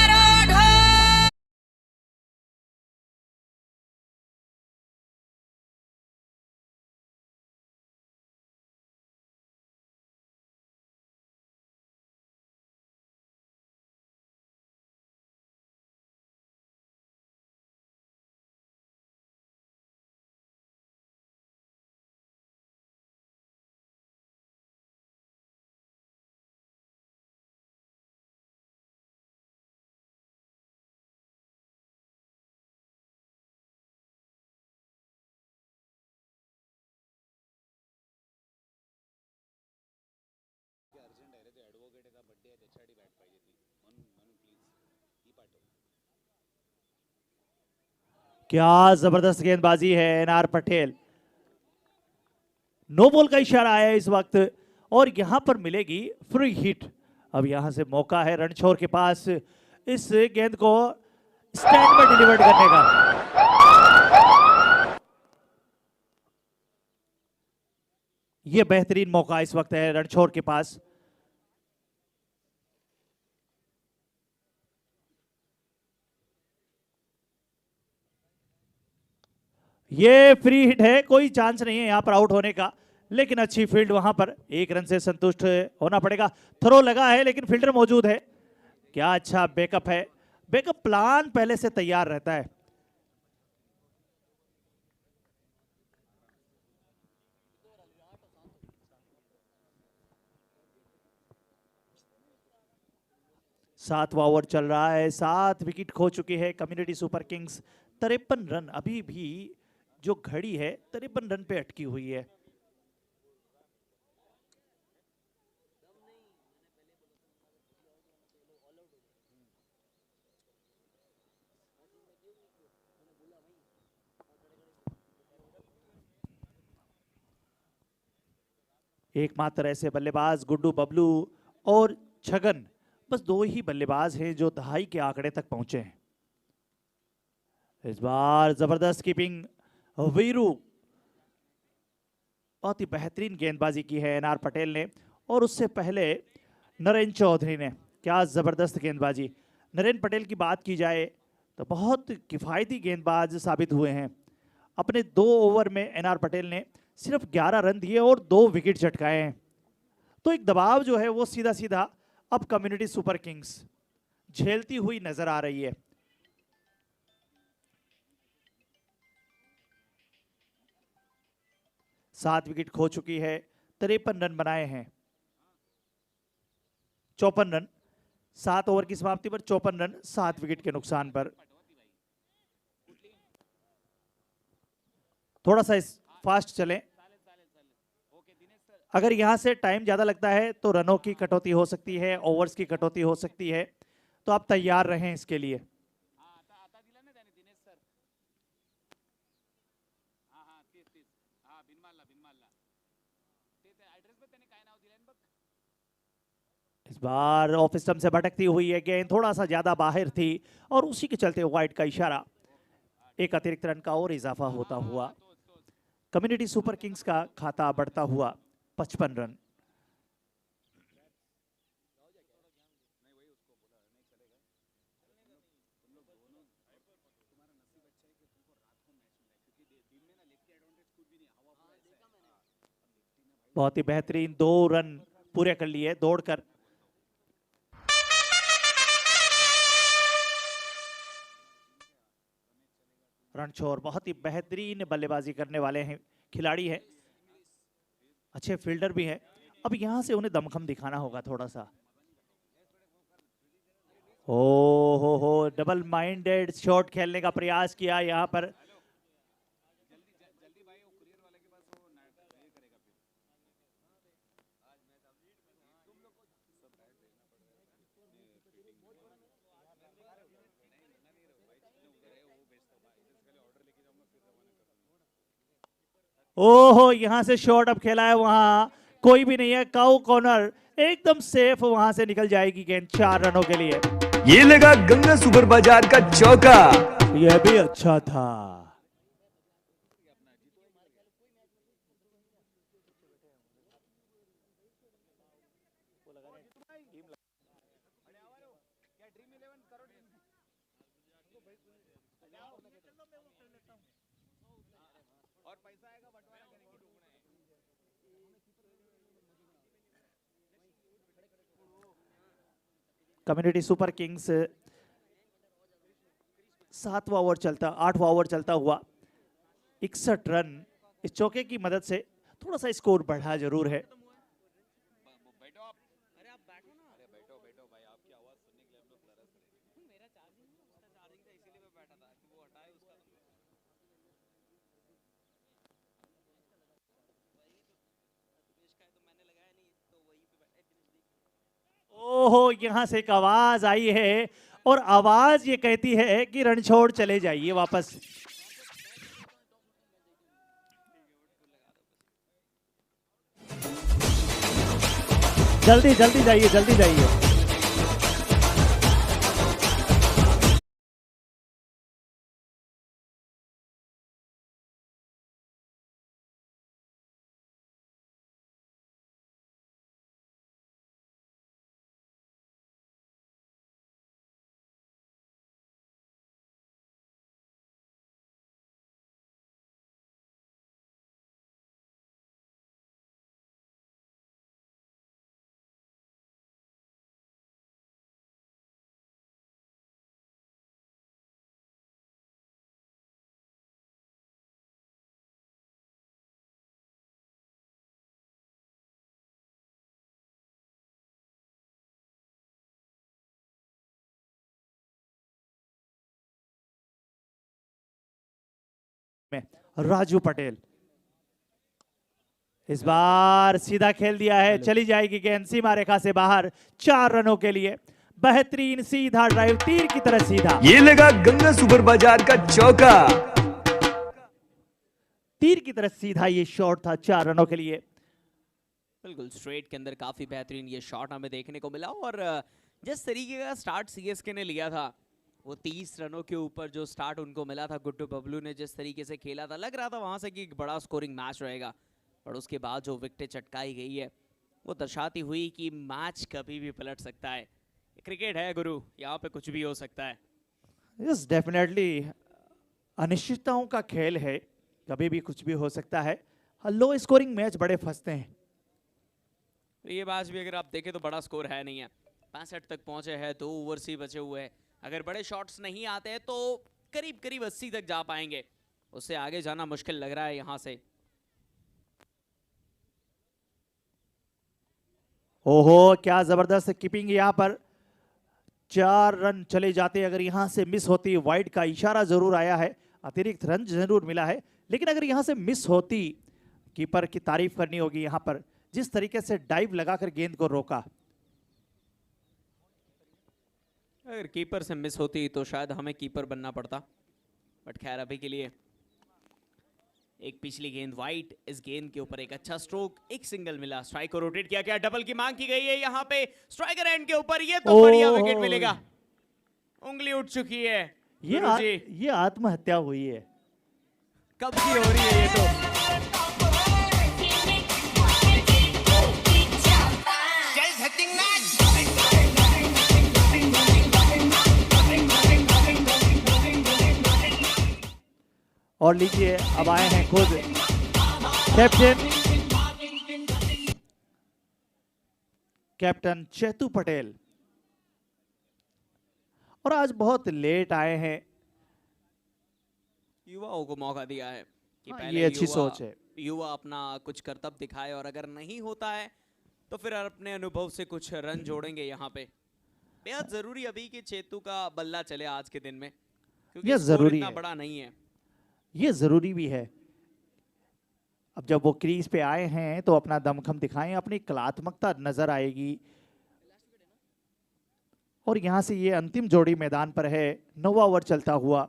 क्या जबरदस्त गेंदबाजी है एनआर पटेल, नो बॉल का इशारा आया इस वक्त, और यहां पर मिलेगी फ्री हिट। अब यहां से मौका है रणछोड़ के पास इस गेंद को स्टैंड में डिलीवर करने का। यह बेहतरीन मौका इस वक्त है रणछोड़ के पास। ये फ्री हिट है, कोई चांस नहीं है यहां पर आउट होने का, लेकिन अच्छी फील्ड, वहां पर 1 रन से संतुष्ट होना पड़ेगा। थ्रो लगा है लेकिन फील्डर मौजूद है। क्या अच्छा बैकअप है, बैकअप प्लान पहले से तैयार रहता है। सातवां ओवर चल रहा है, 7 विकेट खो चुकी है कम्युनिटी सुपर किंग्स। 53 रन, अभी भी जो घड़ी है 53 रन पे अटकी हुई है। एकमात्र ऐसे बल्लेबाज गुड्डू बबलू और छगन, बस 2 ही बल्लेबाज हैं जो दहाई के आंकड़े तक पहुंचे हैं। इस बार जबरदस्त कीपिंग, वीरू, बहुत ही बेहतरीन गेंदबाजी की है एनआर पटेल ने, और उससे पहले नरेंद्र चौधरी ने। क्या जबरदस्त गेंदबाजी। नरेंद्र पटेल की बात की जाए तो बहुत किफायती गेंदबाज साबित हुए हैं। अपने 2 ओवर में एनआर पटेल ने सिर्फ 11 रन दिए और 2 विकेट झटकाए हैं। तो एक दबाव जो है वो सीधा सीधा अब कम्युनिटी सुपर किंग्स झेलती हुई नजर आ रही है। सात विकेट खो चुकी है, 53 रन बनाए हैं, 54 रन, 7 ओवर की समाप्ति पर 54 रन 7 विकेट के नुकसान पर। थोड़ा सा फास्ट चलें, अगर यहां से टाइम ज्यादा लगता है तो रनों की कटौती हो सकती है, ओवर्स की कटौती हो सकती है, तो आप तैयार रहें इसके लिए। इस बार ऑफ स्टंप से भटकती हुई है गेंद, थोड़ा सा ज्यादा बाहर थी और उसी के चलते वाइड का इशारा। एक अतिरिक्त रन का और इजाफा होता हुआ कम्युनिटी सुपर किंग्स का खाता बढ़ता हुआ 55 रन। बहुत ही बेहतरीन 2 रन पूरे कर लिए दौड़कर। रणछोड़ बहुत ही बेहतरीन बल्लेबाजी करने वाले हैं, खिलाड़ी हैं, अच्छे फील्डर भी हैं। अब यहां से उन्हें दमखम दिखाना होगा थोड़ा सा। ओ हो, डबल माइंडेड शॉट खेलने का प्रयास किया यहां पर। ओहो, यहां से शॉट अब खेला है, वहां कोई भी नहीं है, काउ कॉर्नर एकदम सेफ, वहां से निकल जाएगी गेंद 4 रनों के लिए। ये लगा गंगा सुपर बाजार का चौका। यह भी अच्छा था। कम्युनिटी सुपर किंग्स 8वां ओवर चलता हुआ 61 रन इस चौके की मदद से थोड़ा सा स्कोर बढ़ा जरूर है। ओहो, यहां से एक आवाज आई है और आवाज ये कहती है कि रणछोड़ चले जाइए वापस। जल्दी जल्दी जाइए, जल्दी जाइए। में राजू पटेल इस बार सीधा खेल दिया है, चली जाएगी गेंद सीमा रेखा से बाहर 4 रनों के लिए। बेहतरीन सीधा ड्राइव, तीर की तरह सीधा। ये लगा गंगा सुपर बाजार का चौका। तीर की तरह सीधा ये शॉट था 4 रनों के लिए। बिल्कुल स्ट्रेट के अंदर काफी बेहतरीन ये शॉट हमें देखने को मिला। और जिस तरीके का स्टार्ट सीएसके ने लिया था, वो 30 रनों के ऊपर जो स्टार्ट उनको मिला था, गुड्डू बबलू ने जिस तरीके से खेला था, लग रहा था वहां से कि एक बड़ा स्कोरिंग मैच रहेगा। पर उसके बाद जो विकेटें चटकाई गई है, वो दर्शाती हुई कि मैच कभी भी पलट सकता है। क्रिकेट है गुरु, यहाँ पे कुछ भी हो सकता है। यस, डेफिनेटली अनिश्चितताओं का खेल है, कभी भी कुछ भी हो सकता है। लो स्कोरिंग मैच बड़े फंसते हैं। ये मैच भी अगर आप देखें तो बड़ा स्कोर है नहीं है, 65 तक पहुंचे हैं, 2 ओवर्स ही बचे हुए हैं। अगर बड़े शॉट्स नहीं आते हैं तो करीब करीब 80 तक जा पाएंगे, उससे आगे जाना मुश्किल लग रहा है यहां से। ओहो, क्या जबरदस्त कीपिंग यहां पर। 4 रन चले जाते अगर यहां से मिस होती। वाइड का इशारा जरूर आया है, अतिरिक्त रन जरूर मिला है, लेकिन अगर यहां से मिस होती, कीपर की तारीफ करनी होगी यहां पर, जिस तरीके से डाइव लगाकर गेंद को रोका। अगर कीपर से मिस होती तो शायद हमें कीपर बनना पड़ता, बट खैर अभी के लिए एक पिछली गेंद वाइड, इस गेंद के ऊपर एक अच्छा स्ट्रोक, एक सिंगल मिला, स्ट्राइक को रोटेट किया गया, डबल की मांग की गई है यहाँ पे स्ट्राइकर एंड के ऊपर, ये तो बढ़िया विकेट मिलेगा। उंगली उठ चुकी है ये आत्महत्या हुई है, कब की हो रही है ये तो। और लीजिए अब आए हैं खुद कैप्टन कैप्टन चेतू पटेल। और आज बहुत लेट आए हैं। युवाओं को मौका दिया है कि हाँ, पहले ये अच्छी सोच है। युवा अपना कुछ कर्तव्य दिखाए, और अगर नहीं होता है तो फिर अपने अनुभव से कुछ रन जोड़ेंगे यहाँ पे। बेहद जरूरी अभी कि चेतू का बल्ला चले आज के दिन में, क्योंकि यह स्कोर जरूरी इतना है। बड़ा नहीं है। ये जरूरी भी है। अब जब वो क्रीज पे आए हैं तो अपना दमखम दिखाएं, अपनी कलात्मकता नजर आएगी। और यहां से ये अंतिम जोड़ी मैदान पर है, 9वां ओवर चलता हुआ,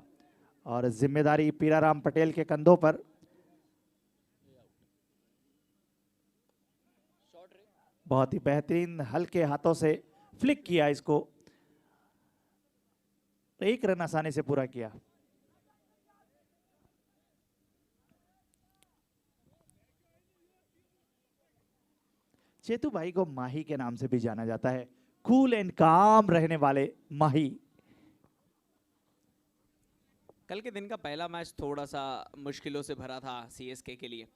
और जिम्मेदारी पीराराम पटेल के कंधों पर। बहुत ही बेहतरीन हल्के हाथों से फ्लिक किया इसको, 1 रन आसानी से पूरा किया। चेतू भाई को माही के नाम से भी जाना जाता है, कूल एंड काम रहने वाले माही। कल के दिन का पहला मैच थोड़ा सा मुश्किलों से भरा था सीएसके के लिए।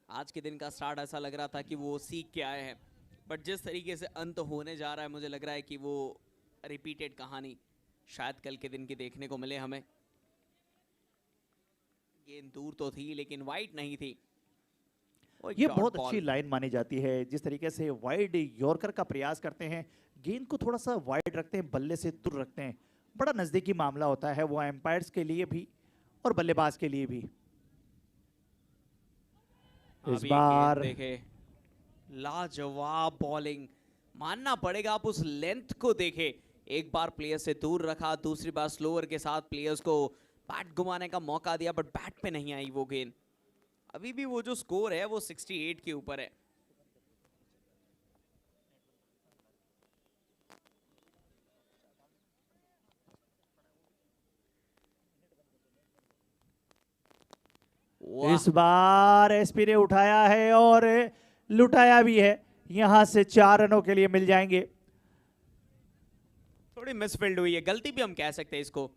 आज के दिन का स्टार्ट ऐसा लग रहा था कि वो सीख के आए हैं, बट जिस तरीके से अंत होने जा रहा है, मुझे लग रहा है कि वो रिपीटेड कहानी शायद कल के दिन की देखने को मिले हमें। गेंद दूर तो थी लेकिन वाइड नहीं थी। और ये डॉट बहुत बॉल। अच्छी लाइन मानी जाती है, जिस तरीके से वाइड यॉर्कर का प्रयास करते हैं, गेंद को थोड़ा सा वाइड रखते हैं, बल्ले से दूर रखते हैं। बड़ा नजदीकी मामला होता है वो एम्पायर्स के लिए भी और बल्लेबाज के लिए भी। इस अभी बार गेंद देखे, लाजवाब बॉलिंग मानना पड़ेगा। आप उस लेंथ को देखे, एक बार प्लेयर से दूर रखा, दूसरी बार स्लोअर के साथ प्लेयर्स को बैट घुमाने का मौका दिया, बट बैट पे नहीं आई वो गेंद। अभी भी वो जो स्कोर है वो 68 के ऊपर है। वाह, इस बार एसपी ने उठाया है और लुटाया भी है। यहां से 4 रनों के लिए मिल जाएंगे। थोड़ी मिसफील्ड हुई है, गलती भी हम कह सकते हैं इसको।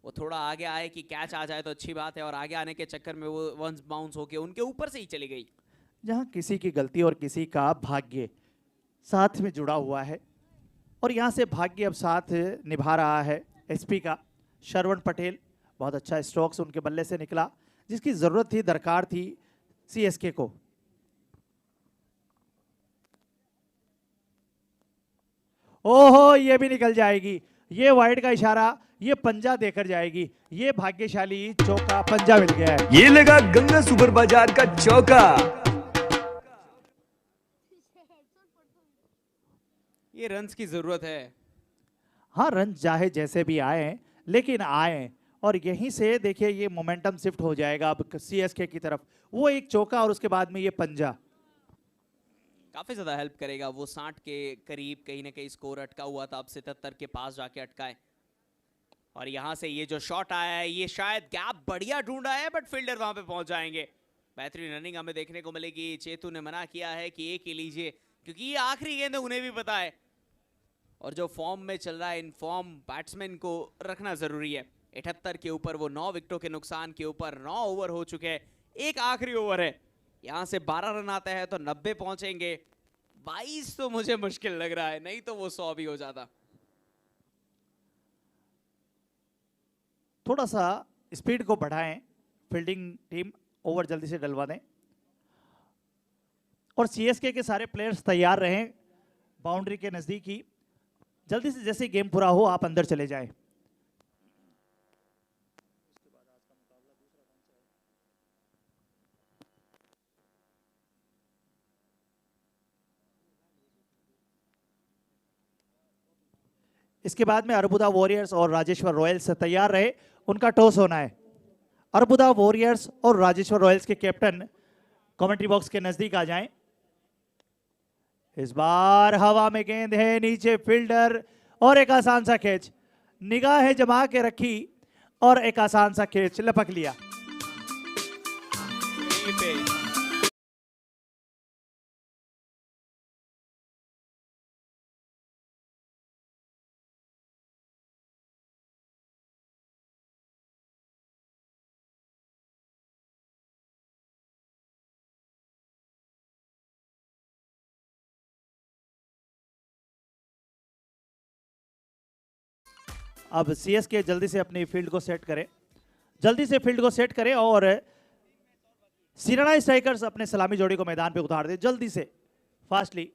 वो थोड़ा आगे आए कि कैच आ जाए तो अच्छी बात है, और आगे आने के चक्कर में वो वंस बाउंस होके उनके ऊपर से ही चली गई। जहां किसी की गलती और किसी का भाग्य साथ में जुड़ा हुआ है, और यहां से भाग्य अब साथ निभा रहा है एसपी का श्रवण पटेल। बहुत अच्छा स्ट्रोक्स उनके बल्ले से निकला, जिसकी जरूरत थी, दरकार थी सीएसके को। ओहो, ये भी निकल जाएगी। ये वाइड का इशारा, ये पंजा देकर जाएगी। ये भाग्यशाली चौका, पंजा मिल गया है। ये लगा गंगा सुपर बाजार का चौका। ये रन्स की जरूरत है। हाँ, रन चाहे जैसे भी आए, लेकिन आए, और यहीं से देखिए ये मोमेंटम शिफ्ट हो जाएगा अब सीएसके की तरफ। वो एक चौका और उसके बाद में ये पंजा काफी ज्यादा हेल्प करेगा। वो 60 के करीब कहीं ना कहीं स्कोर अटका हुआ था, अब 77 के पास जाके अटका है। और यहां से ये जो शॉट आया है, ये शायद गैप बढ़िया ढूंढा है, बट फील्डर वहां पे पहुंच जाएंगे। बेहतरीन रनिंग हमें देखने को मिलेगी। चेतू ने मना किया है कि एक ही लीजिए, क्योंकि ये आखिरी गेंद है, उन्हें भी पता है। और जो फॉर्म में चल रहा है, इन फॉर्म बैट्समैन को रखना जरूरी है। 78 के ऊपर वो 9 विकेटों के नुकसान के ऊपर 9 ओवर हो चुके हैं। एक आखिरी ओवर है, यहां से 12 रन आता है तो 90 पहुंचेंगे। 22 तो मुझे मुश्किल लग रहा है, नहीं तो वो 100 भी हो जाता। थोड़ा सा स्पीड को बढ़ाएं, फील्डिंग टीम ओवर जल्दी से डलवा दें, और सीएसके के सारे प्लेयर्स तैयार रहें बाउंड्री के नजदीक ही। जल्दी से जैसे गेम पूरा हो आप अंदर चले जाएं। इसके बाद में अरबुदा वॉरियर्स और राजेश्वर रॉयल्स तैयार रहे, उनका टॉस होना है। अरबुदा वॉरियर्स और राजेश्वर रॉयल्स के कैप्टन कमेंट्री बॉक्स के नजदीक आ जाएं। इस बार हवा में गेंद है, नीचे फील्डर, और एक आसान सा कैच, निगाहें जमा के रखी और एक आसान सा कैच लपक लिया। यहीं पे अब सीएसके जल्दी से अपनी फील्ड को सेट करे, जल्दी से फील्ड को सेट करे और सिराना स्ट्राइकर्स अपने सलामी जोड़ी को मैदान पे उतार दे जल्दी से, फास्टली।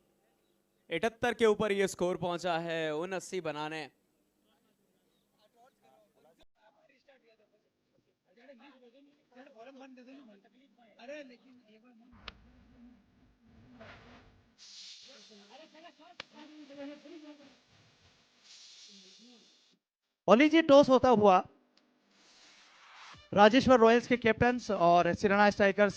78 के ऊपर ये स्कोर पहुंचा है 79 बनाने। और लीजिए टॉस होता हुआ राजेश्वर रॉयल्स के कैप्टन और सिराना स्ट्राइकर्स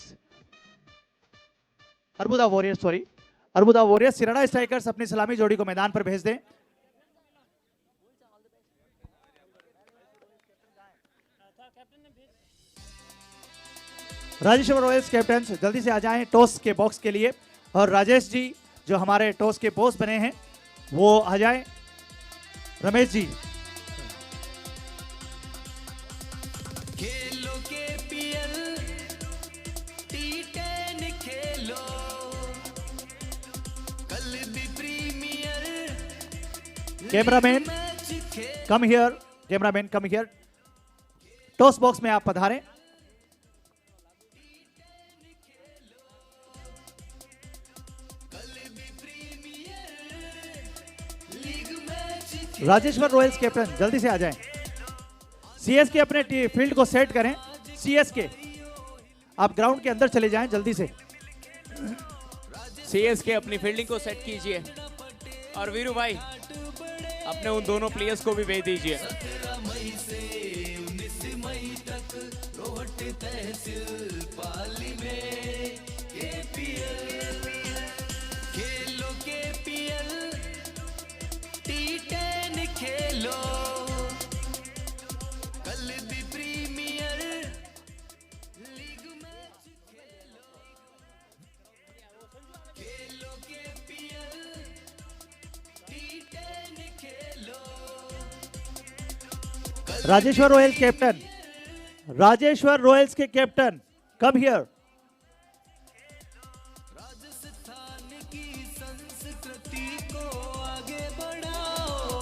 अर्बुदा वॉरियर्स सिराना स्ट्राइकर्स अपनी सलामी जोड़ी को मैदान पर भेज दें। राजेश्वर रॉयल्स कैप्टन जल्दी से आ जाएं टॉस के बॉक्स के लिए, और राजेश जी जो हमारे टॉस के बॉस बने हैं वो आ जाएं। रमेश जी, खेलो KPL T10 खेलो, कल भी premier cameraman come here, toss box में आप पधारें। राजेश्वर रॉयल्स कैप्टन जल्दी से आ जाएं। सीएसके अपने फील्ड को सेट करें। सीएसके आप ग्राउंड के अंदर चले जाएं जल्दी से। सीएसके अपनी फील्डिंग को सेट कीजिए और वीरू भाई अपने उन दोनों प्लेयर्स को भी भेज दीजिए। 17 मई से 19 मई तक रोहट तहसील पाली में KPL खेलो, KPL T10 खेलो, कल भी प्रीमियर लीग मैच खेलो, KPL T10 खेलो। राजेश्वर रॉयल्स के कैप्टन कम हियर। राजस्थान की संस्कृति को आगे बढ़ाओ,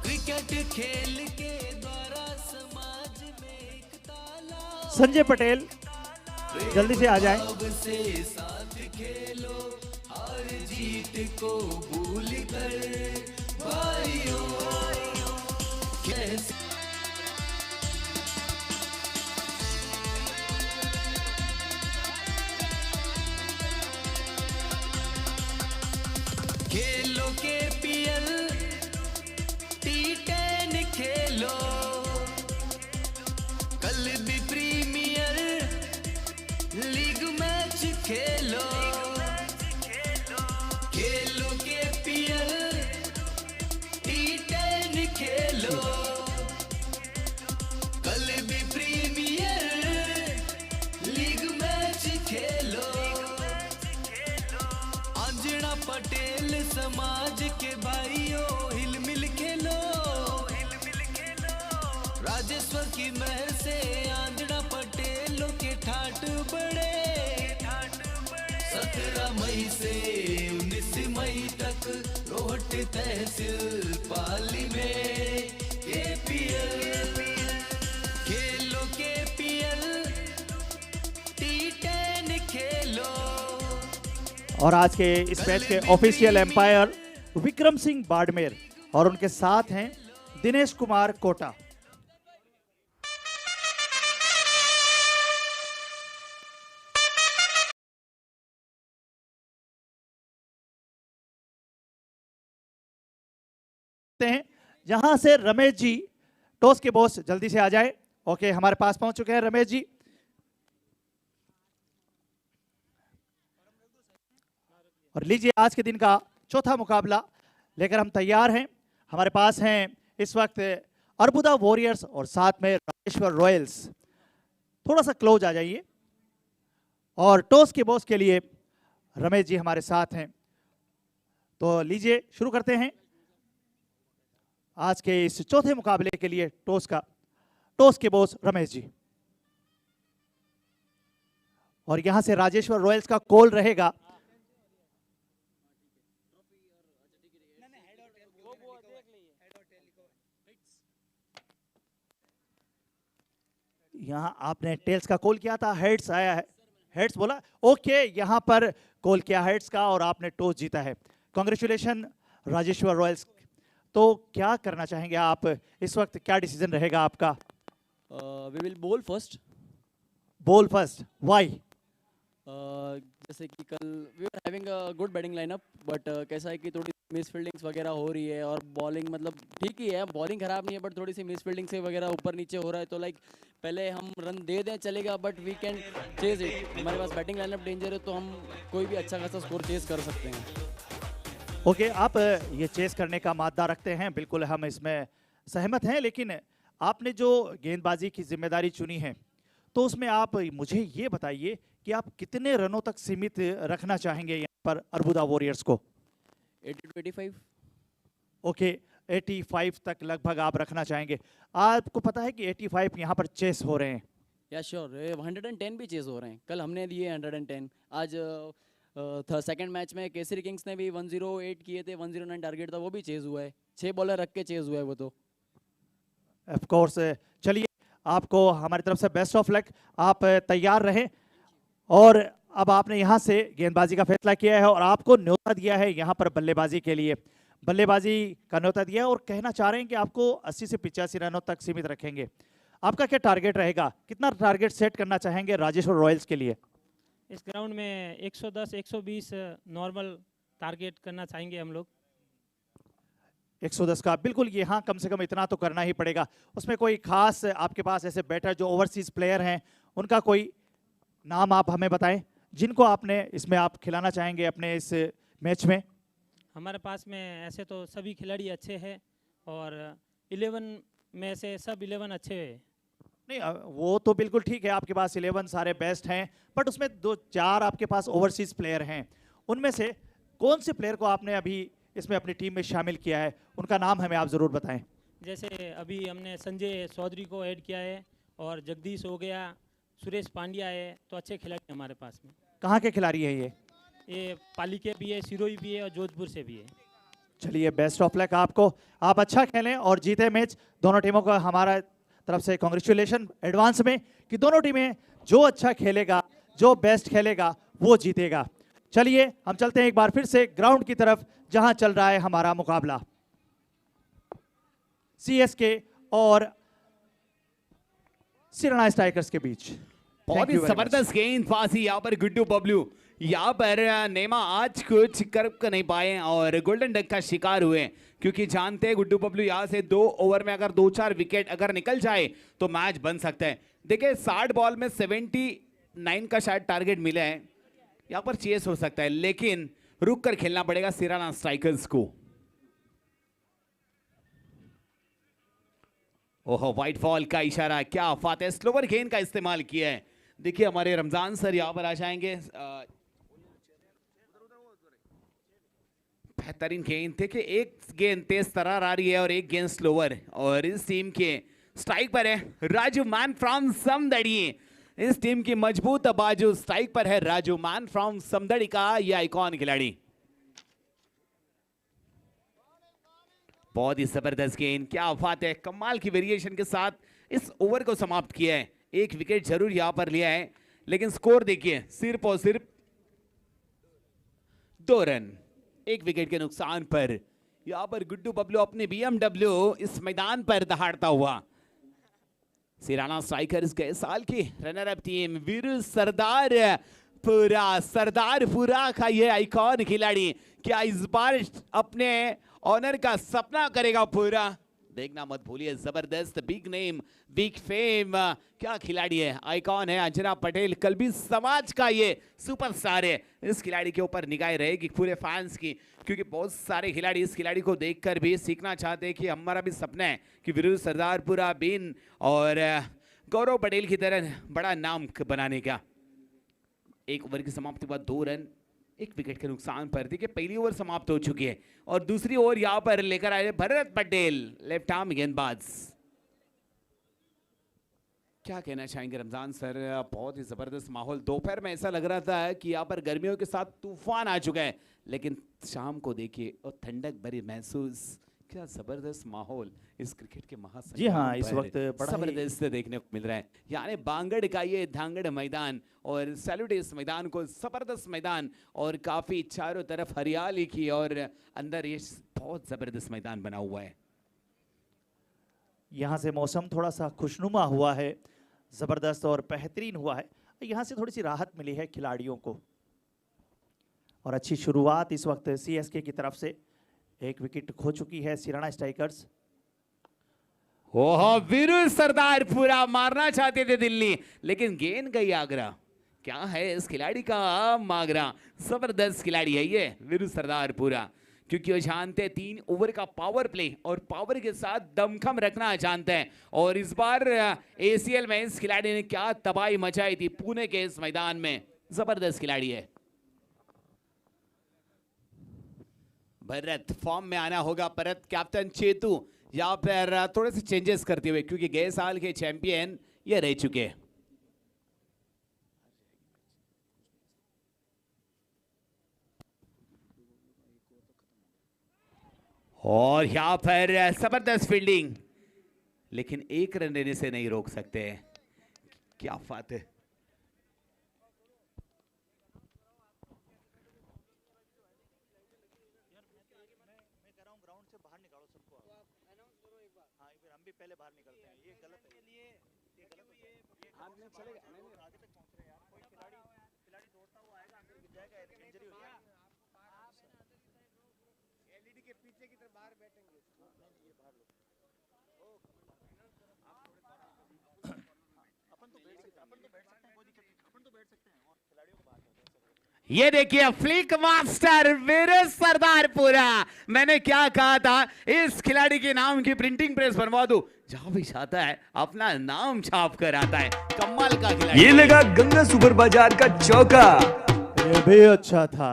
क्रिकेट खेल के द्वारा समाज में एकता लाओ, संजय पटेल जल्दी से आ जाएं। भाव से साथ खेलो, हार जीत को भूल कर भाइयों कैसे खेलो, KPL T10 खेलो, कल भी प्रीमियर लीग मैच खेलो, खेलो, KPL T10 खेलो, कल भी प्रीमियर लीग मैच खेलो। अंजना पटेल समाज के भाइयों हिल मिल खेलो, राजेश्वर की महर से आंजना पटेलों के ठाट बढ़े। 17 मई से 19 मई तक रोहट तहसील पाली में KPL खेलो, KPL T10 खेलो। और आज के इस मैच के ऑफिशियल एम्पायर विक्रम सिंह बाड़मेर और उनके साथ हैं दिनेश कुमार कोटा। हैं जहां से रमेश जी टॉस के बॉस जल्दी से आ जाए। ओके, हमारे पास पहुंच चुके हैं रमेश जी। और लीजिए आज के दिन का चौथा मुकाबला लेकर हम तैयार हैं। हमारे पास हैं इस वक्त अर्बुदा वॉरियर्स और साथ में राजेश्वर रॉयल्स। थोड़ा सा क्लोज आ जाइए। और टॉस के बॉस के लिए रमेश जी हमारे साथ हैं, तो लीजिए शुरू करते हैं आज के इस चौथे मुकाबले के लिए टॉस के बॉस रमेश जी। और यहां से राजेश्वर रॉयल्स का कॉल रहेगा। यहाँ आपने टेल्स का कॉल किया था, हेड्स आया है, हेड्स बोला, ओके यहाँ पर कॉल किया हेड्स का और आपने टॉस जीता है। Congratulation Rajeshwar Royals. तो क्या करना चाहेंगे आप इस वक्त, क्या डिसीजन रहेगा आपका? We will bowl first. Ball first, why? जैसे कि कल we are having a good batting lineup, but कैसा है कि थोड़ी मिस फील्डिंग्स वगैरह हो रही है और बॉलिंग मतलब ठीक ही है, बॉलिंग खराब नहीं है बट थोड़ी सी मिस फील्डिंग से वगैरह ऊपर नीचे हो रहा है, तो लाइक पहले हम रन दे दें चलेगा, but we can chase it. हमारे पास बैटिंग लाइनअप डेंजर है तो हम कोई भी अच्छा खासा स्कोर चेज कर सकते हैं। ओके, आप ये चेस करने का मादा रखते हैं, बिल्कुल हम इसमें सहमत हैं, लेकिन आपने जो गेंदबाजी की जिम्मेदारी चुनी है तो उसमें आप मुझे ये बताइए कि आप कितने रनों तक सीमित रखना चाहेंगे यहाँ पर अरबुदा वॉरियर्स को? 80 to 85। ओके, 85 तक लगभग आप रखना चाहेंगे। आपको पता है कि 85 यहाँ पर चेस हो रहे हैं। या श्योर, 110 भी चेज हो रहे हैं, कल हमने दिए 110। आज सेकंड मैच में केसरी किंग्स ने भी 108 किए थे, 109 टारगेट था, वो भी चेज हुआ है, 6 बॉलर रख के चेज हुआ है वो तो। ऑफ कोर्स, चलिए आपको हमारी तरफ से बेस्ट ऑफ लक, आप तैयार रहें। और अब आपने यहाँ से गेंदबाजी का फैसला किया है और आपको न्योता दिया है यहाँ पर बल्लेबाजी के लिए, बल्लेबाजी का न्योता दिया है और कहना चाह रहे हैं कि आपको 80 से 85 रनों तक सीमित रखेंगे। आपका क्या टारगेट रहेगा, कितना टारगेट सेट करना चाहेंगे राजेश्वर रॉयल्स के लिए? इस ग्राउंड में 110 120 नॉर्मल टारगेट करना चाहेंगे हम लोग। 110 का बिल्कुल, यहाँ कम से कम इतना तो करना ही पड़ेगा। उसमें कोई खास आपके पास ऐसे बैटर जो ओवरसीज प्लेयर हैं, उनका कोई नाम आप हमें बताएं जिनको आपने इसमें आप खिलाना चाहेंगे अपने इस मैच में? हमारे पास में ऐसे तो सभी खिलाड़ी अच्छे हैं और 11 में से सब 11 अच्छे हैं। नहीं, वो तो बिल्कुल ठीक है, आपके पास 11 सारे बेस्ट हैं, बट उसमें 2-4 आपके पास ओवरसीज प्लेयर हैं। उनमें से कौन से प्लेयर को आपने अभी इसमें अपनी टीम में शामिल किया है, उनका नाम हमें आप ज़रूर बताएं। जैसे अभी हमने संजय चौधरी को ऐड किया है और जगदीश हो गया, सुरेश पांड्या है, तो अच्छे खिलाड़ी हमारे पास में। कहाँ के खिलाड़ी है ये पाली के भी है, सिरोही भी है और जोधपुर से भी है। चलिए बेस्ट ऑफ लक आपको, आप अच्छा खेलें और जीते मैच। दोनों टीमों को हमारा तरफ से कांग्रेचुलेशन एडवांस में कि दोनों टीमें जो अच्छा खेलेगा, जो बेस्ट खेलेगा वो जीतेगा। चलिए हम चलते हैं एक बार फिर से ग्राउंड की तरफ जहां चल रहा है हमारा मुकाबला सीएसके और सिराना स्ट्राइकर्स के बीच। बहुत ही जबरदस्त गेंदबाजी यहाँ पर गुड्डू बबलू, यहाँ पर नेमा आज कुछ कर नहीं पाए और गोल्डन डक का शिकार हुए, क्योंकि जानते हैं गुड्डू बबलू यहाँ से 2 ओवर में अगर 2-4 विकेट अगर निकल जाए तो मैच बन सकता है। देखिए 60 बॉल में 79 का शायद टारगेट मिला है, यहाँ पर चेस हो सकता है, लेकिन रुक कर खेलना पड़ेगा सिराना स्ट्राइकर्स को। ओहो, व्हाइट बॉल का इशारा, क्या बात है, स्लोवर गेंद का इस्तेमाल किया है। देखिए हमारे रमजान सर यहाँ पर आ जाएंगे। बेहतरीन गेंद थे कि एक गेंद तेज तरार आ रही है और एक गेंद स्लोवर, और इस टीम के स्ट्राइक पर है राजू मैन फ्रॉम समदड़ी। इस टीम की मजबूत बाजू स्ट्राइक पर है राजू मैन फ्रॉम समदड़ी का यह आइकॉन खिलाड़ी। बहुत ही जबरदस्त गेंद, क्या बात है, कमाल की वेरिएशन के साथ इस ओवर को समाप्त किया है। एक विकेट जरूर यहां पर लिया है, लेकिन स्कोर देखिए सिर्फ और सिर्फ 2 रन, 1 विकेट के नुकसान पर यहां पर गुड्डू बबलू अपने बीएमडब्ल्यू इस मैदान पर दहाड़ता हुआ। सिराना स्ट्राइकर्स गए साल की runner up team Veeru Sardarpura का ये आइकॉन खिलाड़ी क्या इस बार अपने ऑनर का सपना करेगा पूरा? देखना मत भूलिए, जबरदस्त बिग नेम बिग फेम, क्या खिलाड़ी है, आइकॉन है अंजना पटेल, कल भी समाज का ये सुपरस्टार है। इस खिलाड़ी के ऊपर निगाह रहेगी पूरे फैंस की, क्योंकि बहुत सारे खिलाड़ी इस खिलाड़ी को देखकर भी सीखना चाहते हैं कि हमारा भी सपना है कि वीरू सरदारपुरा बिन और गौरव पटेल की तरह बड़ा नाम बनाने का। 1 ओवर की समाप्ति के बाद 2 रन, 1 विकेट के नुकसान पर। देखिए पहली ओवर समाप्त हो चुकी है और दूसरी ओवर यहां पर लेकर आए भरत पटेल, लेफ्ट आर्म गेंदबाज। क्या कहना चाहेंगे रमजान सर? बहुत ही जबरदस्त माहौल, दोपहर में ऐसा लग रहा था कि यहाँ पर गर्मियों के साथ तूफान आ चुका है, लेकिन शाम को देखिए और ठंडक भरी महसूस, क्या जबरदस्त माहौल इस क्रिकेट के महासंग्राम जी हाँ, इस पर वक्त बड़ा ही- जबरदस्त देखने को मिल रहा है। यानी बांगड़ का ये धांगड़ मैदान और सैल्यूट इस मैदान को, जबरदस्त मैदान और काफी चारों तरफ हरियाली की और अंदर ये बहुत जबरदस्त मैदान बना हुआ है। यहाँ से मौसम थोड़ा सा खुशनुमा हुआ है, ज़बरदस्त और बेहतरीन हुआ है। यहाँ से थोड़ी सी राहत मिली है खिलाड़ियों को और अच्छी शुरुआत इस वक्त सीएसके की तरफ से। एक विकेट खो चुकी है सिराना स्ट्राइकर्स। ओह, वीरू सरदार पूरा मारना चाहते थे दिल्ली, लेकिन गेंद गई आगरा। क्या है इस खिलाड़ी का मागरा, जबरदस्त खिलाड़ी है ये वीरू सरदार पूरा, क्योंकि वो जानते हैं 3 ओवर का पावर प्ले और पावर के साथ दमखम रखना जानते हैं। और इस बार एसीएल में इस खिलाड़ी ने क्या तबाही मचाई थी पुणे के इस मैदान में, जबरदस्त खिलाड़ी है। भरत फॉर्म में आना होगा, भरत कैप्टन चेतू यहाँ पर थोड़े से चेंजेस करते हुए, क्योंकि गए साल के चैंपियन ये रह चुके हैं। और यहाँ पर जबरदस्त फील्डिंग, लेकिन 1 रन लेने से नहीं रोक सकते। क्या बात है। ये देखिए फ्लिक मास्टर वीरू सरदार पूरा, मैंने क्या कहा था, इस खिलाड़ी के नाम की प्रिंटिंग प्रेस बनवा दो, जहां भी जाता है अपना नाम छाप कर आता है। कमाल का खिलाड़ी। ये लगा गंगा सुपर बाजार का चौका, ये भी अच्छा था।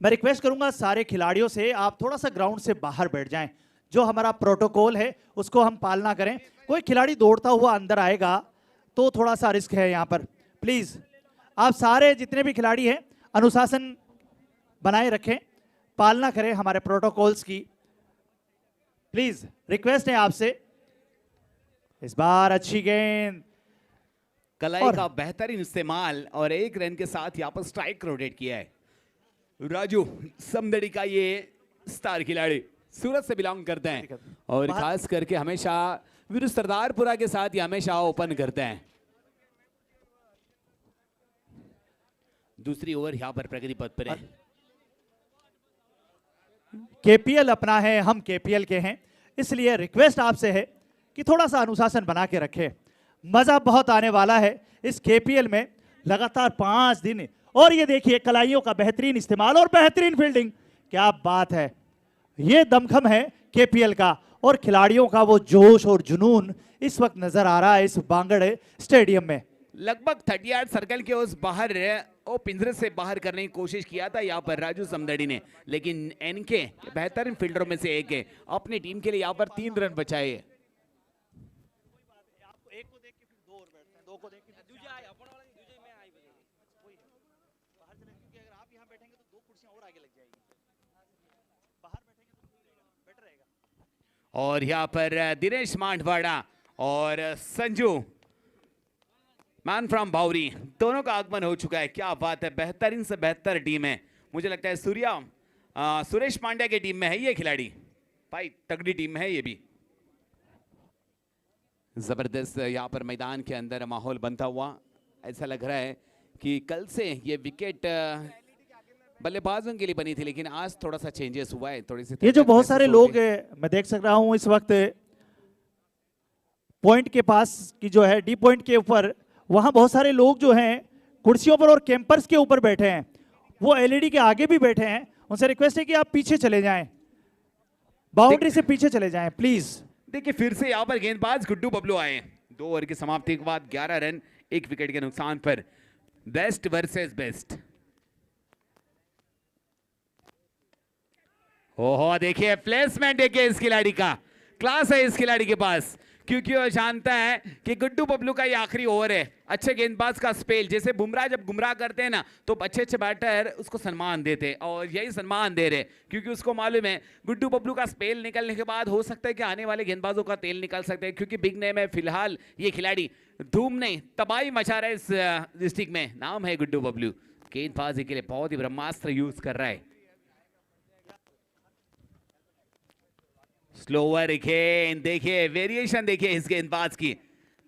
मैं रिक्वेस्ट करूंगा सारे खिलाड़ियों से, आप थोड़ा सा ग्राउंड से बाहर बैठ जाएं। जो हमारा प्रोटोकॉल है उसको हम पालना करें। कोई खिलाड़ी दौड़ता हुआ अंदर आएगा तो थोड़ा सा रिस्क है यहाँ पर। प्लीज आप सारे जितने भी खिलाड़ी हैं अनुशासन बनाए रखें, पालना करें हमारे प्रोटोकॉल्स की। प्लीज रिक्वेस्ट है आपसे। इस बार अच्छी गेंद, कलाई का बेहतरीन इस्तेमाल और 1 रन के साथ यहाँ पर स्ट्राइक रोटेट किया है। राजू समदड़ी का ये स्टार खिलाड़ी सूरत से बिलोंग करते हैं और खास करके हमेशा वीरू सरदारपुरा के साथ ही हमेशा ओपन करते हैं। दूसरी ओवर यहाँ पर प्रगति पथ पर है। केपीएल अपना है, हम केपीएल के हैं, इसलिए रिक्वेस्ट आपसे है कि थोड़ा सा अनुशासन बना के रखें। मजा बहुत आने वाला है इस केपीएल में, लगातार 5 दिन। और ये देखिए कलाइयों का बेहतरीन इस्तेमाल और बेहतरीन फील्डिंग, क्या बात है। ये दमखम है केपीएल का और खिलाड़ियों का वो जोश और जुनून इस वक्त नजर आ रहा है इस बांगड़ स्टेडियम में। लगभग 38 सर्कल के उस बाहर वो पिंजरे से बाहर करने की कोशिश किया था यहाँ पर राजू समदड़ी ने, लेकिन एनके बेहतरीन फील्डरों में से एक है, अपनी टीम के लिए यहाँ पर 3 रन बचाए। और यहाँ पर दिनेश मांडवाड़ा और संजू मैन फ्रॉम भावरी दोनों का आगमन हो चुका है। क्या बात है, बेहतरीन से बेहतर टीम है। मुझे लगता है सुरेश पांड्या की टीम में है ये खिलाड़ी, भाई तगड़ी टीम है ये भी। जबरदस्त यहाँ पर मैदान के अंदर माहौल बनता हुआ ऐसा लग रहा है कि कल से ये विकेट बल्लेबाजों के लिए बनी थी, लेकिन आज थोड़ा सा चेंजेस हुआ है, थोड़ी सी। ये जो बहुत सारे लोग मैं देख सक रहा हूं इस वक्त पॉइंट के पास की जो है डी पॉइंट के ऊपर, वहां बहुत सारे लोग जो हैं कुर्सियों पर और कैंपर्स के ऊपर बैठे हैं, वो एलईडी के आगे भी बैठे हैं। उनसे रिक्वेस्ट है कि आप पीछे चले जाएं, बाउंड्री से पीछे चले जाएं प्लीज। देखिए फिर से यहाँ पर गेंदबाज गुड्डू बबलू आए। 2 ओवर की समाप्ति के बाद 11 रन 1 विकेट के नुकसान पर। Best versus best. ओहो देखिए प्लेसमेंट देखिए इस खिलाड़ी का, क्लास है इस खिलाड़ी के पास। क्योंकि वो जानता है कि गुड्डू बबलू का ये आखिरी ओवर है। अच्छे गेंदबाज का स्पेल, जैसे बुमराह जब गुमराह करते हैं ना तो अच्छे अच्छे बैटर उसको सम्मान देते हैं, और यही सम्मान दे रहे, क्योंकि उसको मालूम है गुड्डू बबलू का स्पेल निकलने के बाद हो सकता है कि आने वाले गेंदबाजों का तेल निकल सकता है, क्योंकि बिग नेम है। फिलहाल ये खिलाड़ी धूम नहीं तबाही मचा रहा है इस डिस्ट्रिक्ट में, नाम है गुड्डू बबलू। गेंदबाजी के लिए बहुत ही ब्रह्मास्त्र यूज कर रहा है। स्लोवर गेंद, देखिए वेरिएशन देखिए इस गेंदबाज की।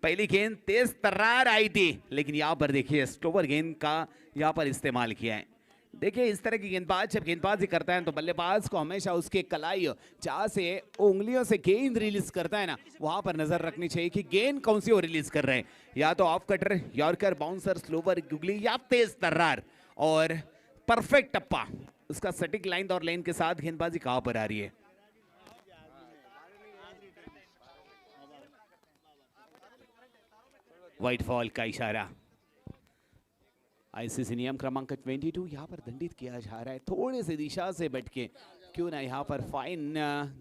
पहली गेंद तेज तर्रार आई थी, लेकिन यहां पर देखिए स्लोवर गेंद का यहां पर इस्तेमाल किया है। देखिए इस तरह की गेंदबाज जब गेंदबाजी करता है तो बल्लेबाज को हमेशा उसके कलाई जहां से उंगलियों से गेंद रिलीज करता है ना, वहां पर नजर रखनी चाहिए कि गेंद कौन सी वो रिलीज कर रहे हैं, या तो off cutter, yorker, bouncer, slower, googly या तेज तर्रार। और परफेक्ट टप्पा, उसका सटीक लाइन और लेन के साथ गेंदबाजी कहां पर आ रही है। व्हाइट फॉल का इशारा। आईसीसी नियम क्रमांक 22 यहाँ पर दंडित किया जा रहा है, थोड़े से दिशा से बैठके, क्यों ना यहाँ पर फाइन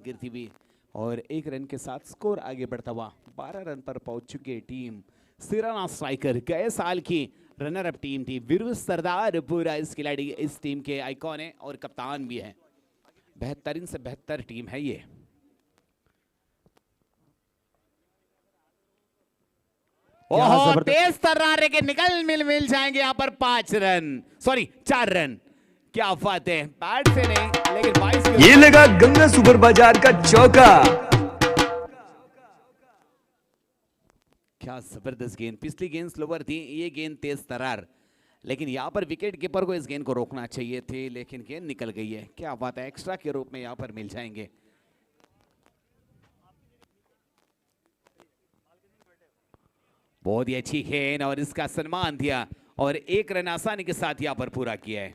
गिरती हुई, और 1 रन के साथ स्कोर आगे बढ़ता हुआ 12 रन पर पहुंच चुकी है टीम सिराना स्ट्राइकर। गए साल की रनर अप टीम थी। वीरू सरदार पूरा इस खिलाड़ी इस टीम के आइकॉन है और कप्तान भी है। बेहतरीन से बेहतर टीम है ये। ओहो, तेज तर्रार के निकल मिल जाएंगे यहाँ पर 5 रन, सॉरी 4 रन। क्या बात है, बैट से नहीं लेकिन 22 ये लगा गंगा सुपर बाजार का चौका। क्या जबरदस्त गेंद। पिछली गेंद स्लोवर थी, ये गेंद तेज तर्रार, लेकिन यहाँ पर विकेट कीपर को इस गेंद को रोकना चाहिए थे, लेकिन गेंद निकल गई है। क्या बात है, एक्स्ट्रा के रूप में यहाँ पर मिल जाएंगे। बहुत ही अच्छी गेंद और इसका सम्मान दिया, और 1 रन आसानी के साथ यहाँ पर पूरा किया है।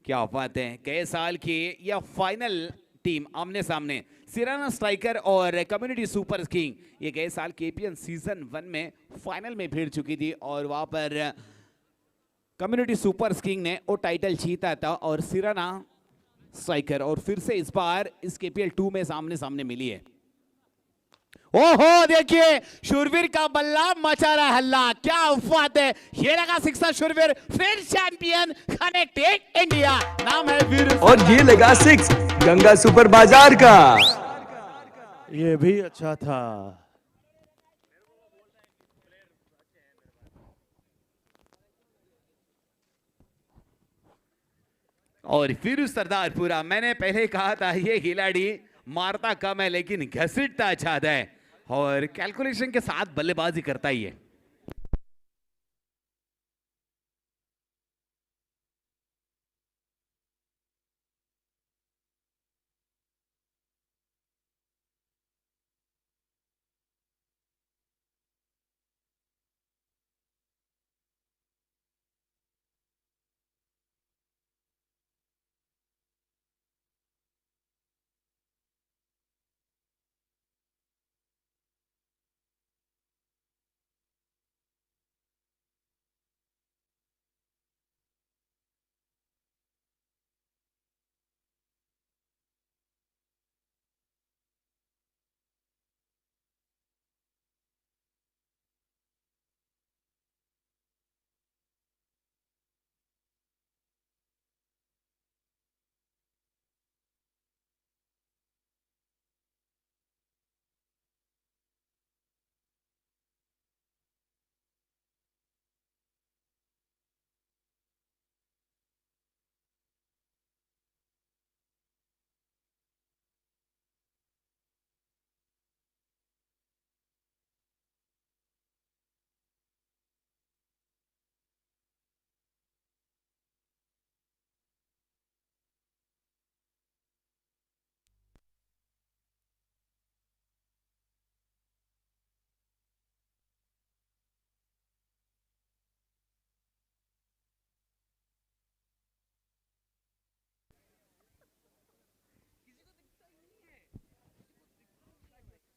क्या बात है, कई साल की यह फाइनल टीम आमने सामने, सिराना स्ट्राइकर और कम्युनिटी सुपर किंग। ये गए साल केपीएल सीजन 1 में फाइनल में भिड़ चुकी थी, और वहां पर कम्युनिटी सुपर किंग ने वो टाइटल जीता था, और सिराना स्ट्राइकर और फिर से इस बार इस केपीएल 2 में सामने सामने मिली है। ओहो, देखिए शूरवीर का बल्ला मचा रहा हल्ला। क्या बात है, ये लगा सिक्सर, शूरवीर फिर चैंपियन कनेक्टेड इंडिया। नाम है वीर, और ये लगा 6 गंगा सुपर बाजार का। ये भी अच्छा था। और फिर सरदार पूरा, मैंने पहले कहा था ये खिलाड़ी मारता कम है लेकिन घसीटता ज्यादा है, और कैलकुलेशन के साथ बल्लेबाजी करता ही है।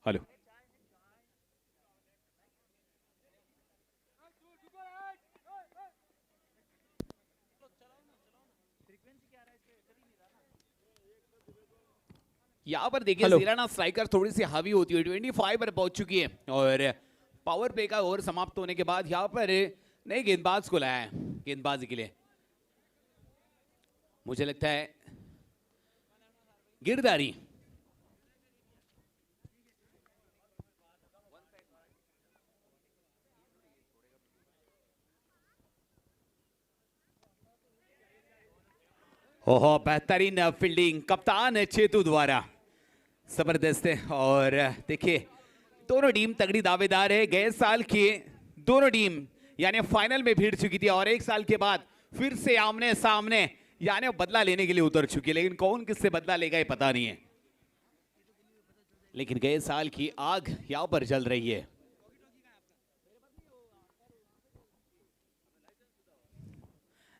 हेलो, यहाँ पर देखिए सिराना स्ट्राइकर थोड़ी सी हावी होती है, 25 पर पहुंच चुकी है और पावर प्ले का ओवर समाप्त होने के बाद यहाँ पर नए गेंदबाज को लाया है गेंदबाजी के लिए। मुझे लगता है गिरधारी। ओहो, बेहतरीन फील्डिंग कप्तान चेतू द्वारा, जबरदस्त है। और देखिए दोनों टीम तगड़ी दावेदार है। गए साल की दोनों टीम यानी फाइनल में भिड़ चुकी थी और एक साल के बाद फिर से आमने सामने यानी बदला लेने के लिए उतर चुकी है, लेकिन कौन किससे बदला लेगा ये पता नहीं है। लेकिन गए साल की आग यहां पर जल रही है।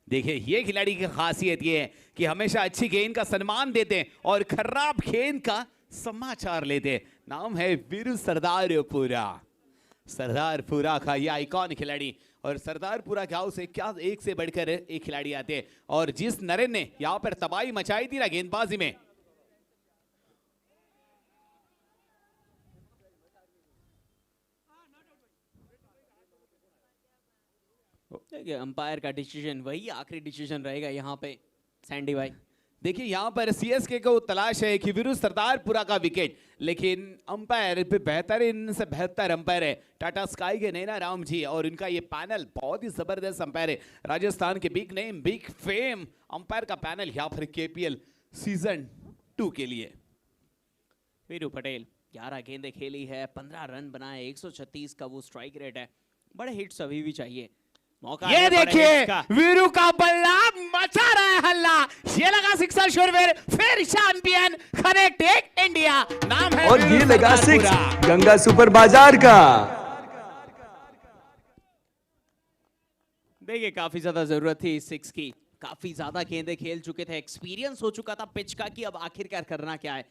देखिए ये खिलाड़ी की खासियत ये है कि हमेशा अच्छी गेंद का सम्मान देते हैं और खराब गेंद का समाचार लेते हैं। नाम है वीरू सरदारपुरा। सरदारपुरा का ये आइकॉन खिलाड़ी, और सरदारपुरा के हाउस से क्या एक से बढ़कर एक खिलाड़ी आते हैं। और जिस नरेन ने यहां पर तबाही मचाई थी ना गेंदबाजी में, देखिए अंपायर का डिसीजन वही आखिरी डिसीजन रहेगा यहाँ पे सैंडी भाई। देखिए यहां पर सीएसके को तलाश है कि वीरू सरदारपुरा का विकेट, लेकिन अंपायर पे बेहतरीन से बेहतर अंपायर है टाटा स्काई के नैना राम जी, और इनका ये पैनल बहुत ही जबरदस्त अंपायर है। राजस्थान के big name big fame umpire का पैनल यहाँ पर केपीएल सीजन 2 के लिए। वीरू पटेल 11 गेंदें खेली है, 15 रन बनाए, 136 का वो स्ट्राइक रेट है। बड़े हिट्स अभी भी चाहिए। मौका ये देखिए वीरू का बल्ला मचा रहा है हल्ला, ये लगा सिक्सर शोरवेर, फिर चैंपियन कनेक्ट एक इंडिया। नाम है और ये लगा 6 गंगा सुपर बाजार का। देखिए काफी ज्यादा जरूरत थी इस 6 की, काफी ज्यादा गेंदें खेल चुके थे, एक्सपीरियंस हो चुका था पिच का कि अब आखिरकार करना क्या है।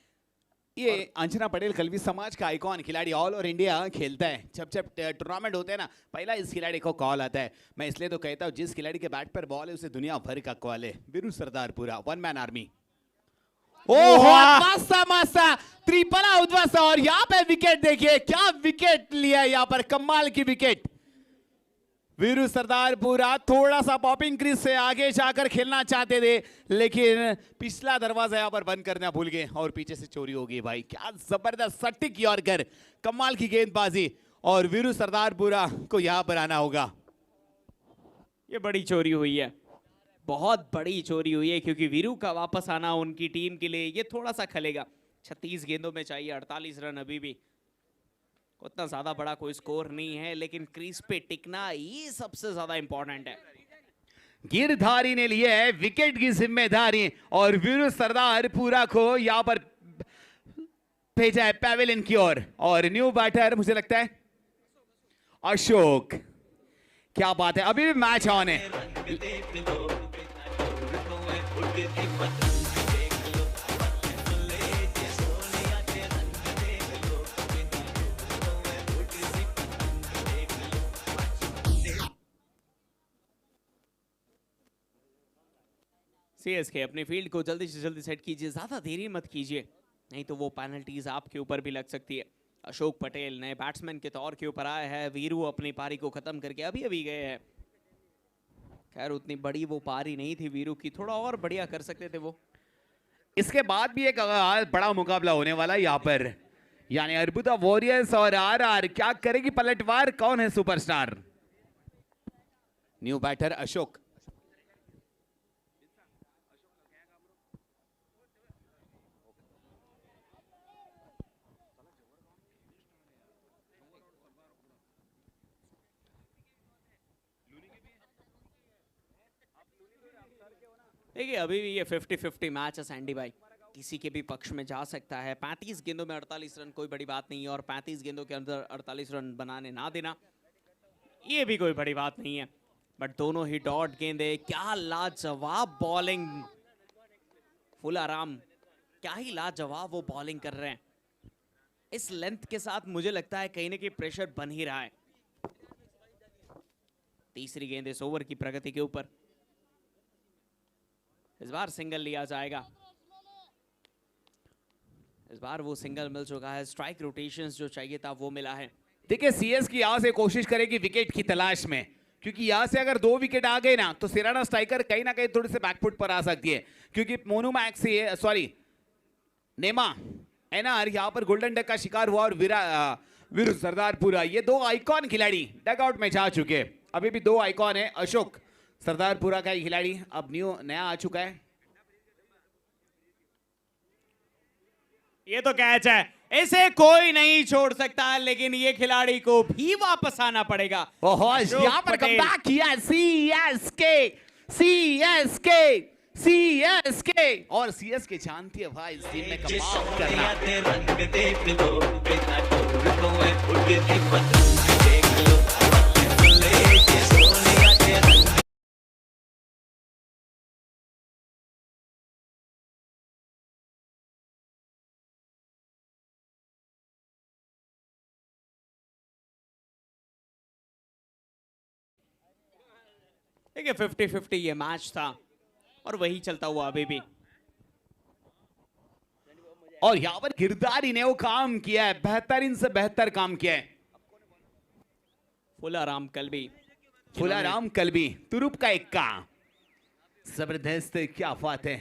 ये अंजना पटेल कलवी समाज का आइकॉन खिलाड़ी, ऑल ओवर इंडिया खेलता है। जब जब टूर्नामेंट होते हैं ना, पहला इस खिलाड़ी को कॉल आता है। मैं इसलिए तो कहता हूँ जिस खिलाड़ी के बैट पर बॉल है उसे दुनिया भर का कॉल है। Veeru Sardarpura one man army. ओहो मस्त मस्त त्रिपला उद्वास, और यहाँ पे विकेट देखिए, क्या विकेट लिया यहाँ पर, कमाल की विकेट। वीरू सरदारपुरा थोड़ा सा पॉपिंग क्रीज से आगे जाकर खेलना चाहते थे, लेकिन पिछला दरवाजा यहाँ पर बंद करना भूल गए और पीछे से चोरी हो गई। भाई क्या जबरदस्त सटीक यॉर्कर, कमाल की गेंदबाजी, और वीरू सरदारपुरा को यहाँ पर आना होगा। ये बड़ी चोरी हुई है, बहुत बड़ी चोरी हुई है, क्योंकि वीरू का वापस आना उनकी टीम के लिए ये थोड़ा सा खलेगा। 36 गेंदों में चाहिए 48 रन, अभी भी उतना ज्यादा बड़ा कोई स्कोर नहीं है, लेकिन क्रीज पे टिकना ये सबसे ज्यादा इंपॉर्टेंट है। गिरधारी ने लिया है विकेट की जिम्मेदारी, और वीरू सरदारपुरा को यहां पर भेजा है पैवेलियन की ओर। और न्यू बैटर मुझे लगता है अशोक। क्या बात है, अभी भी मैच ऑन है। सीएसके अपनी फील्ड को जल्दी से जल्दी सेट कीजिए, ज्यादा देरी मत कीजिए, नहीं तो वो पेनल्टीज आपके ऊपर भी लग सकती है। अशोक पटेल नए बैट्समैन के तौर के ऊपर आए हैं। वीरू अपनी पारी को खत्म करके अभी अभी गए हैं। खैर उतनी बड़ी वो पारी नहीं थी वीरू की, थोड़ा और बढ़िया कर सकते थे वो। इसके बाद भी एक बड़ा मुकाबला होने वाला है यहाँ पर, यानी अर्बुदा वॉरियर्स और आरआर। क्या करेगी पलटवार, कौन है सुपरस्टार? New batter Ashok. देखिए अभी भी ये 50-50 मैच है सैंडी भाई, किसी के भी पक्ष में जा सकता है। 35 गेंदों में 48 रन कोई बड़ी बात नहीं है, और 35 गेंदों के अंदर 48 रन बनाने ना देना ये भी कोई बड़ी बात नहीं है। बट दोनों ही डॉट गेंदे, क्या लाजवाब बॉलिंग, फुल आराम, क्या ही लाजवाब वो बॉलिंग कर रहे हैं। इस लेंथ के साथ मुझे लगता है कहीं ना कहीं प्रेशर बन ही रहा है। तीसरी गेंद इस ओवर की प्रगति के ऊपर, इस बार सिंगल लिया जाएगा। इस बार वो सिंगल मिल चुका है, स्ट्राइक रोटेशंस जो चाहिए था वो मिला है। देखिए सीएस की यहाँ से कोशिश करेगी विकेट की तलाश में, क्योंकि यहाँ से अगर 2 विकेट आ गए ना तो सिराना स्ट्राइकर कहीं ना कहीं थोड़े से बैकफुट पर आ सकती है, क्योंकि मोनू मैक्स से सॉरी नेमा एनआर यहाँ पर गोल्डन डक का शिकार हुआ और वीरू सरदारपुरा, ये 2 आइकॉन खिलाड़ी डगआउट में जा चुके हैं। अभी भी 2 आइकॉन है, अशोक सरदारपुरा का ही खिलाड़ी अब नया आ चुका है। ये तो कैच है, इसे कोई नहीं छोड़ सकता, लेकिन ये खिलाड़ी को भी वापस आना पड़ेगा। ओहो, अशोक यहाँ पर पटेल। कमबैक किया सीएसके और सीएसके जानती है भाई इस टीम में कमाल करना। रंग देख लो बिना तो उड़ती पतंग देख लो ले जे सोनिया के रंग। देखिए 50-50 ये मैच था और वही चलता हुआ अभी भी। और यहाँ पर गिरदारी ने वो काम किया है, बेहतरीन से बेहतर काम किया है। फुलाराम कल्बी, फुलाराम कल्बी तुरुप का इक्का, जबरदस्त, क्या बात है।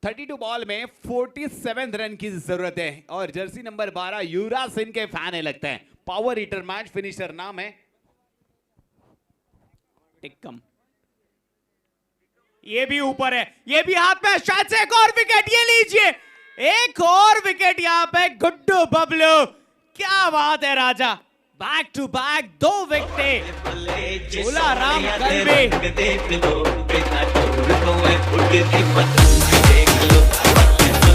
(32 बॉल में 47 रन की जरूरत है और जर्सी नंबर 12 युवराज सिंह के फैन है लगता है। पावर हीटर मैच फिनिशर नाम है टिक्कम। ये भी ऊपर है, ये भी हाथ में, शायद से एक और विकेट, ये लीजिए एक और विकेट यहाँ पे गुड्डू बबलू। क्या बात है राजा, back to back 2 wicket. Fularam Kalbi देख लो बिना तो उड़ती पतंग देख लो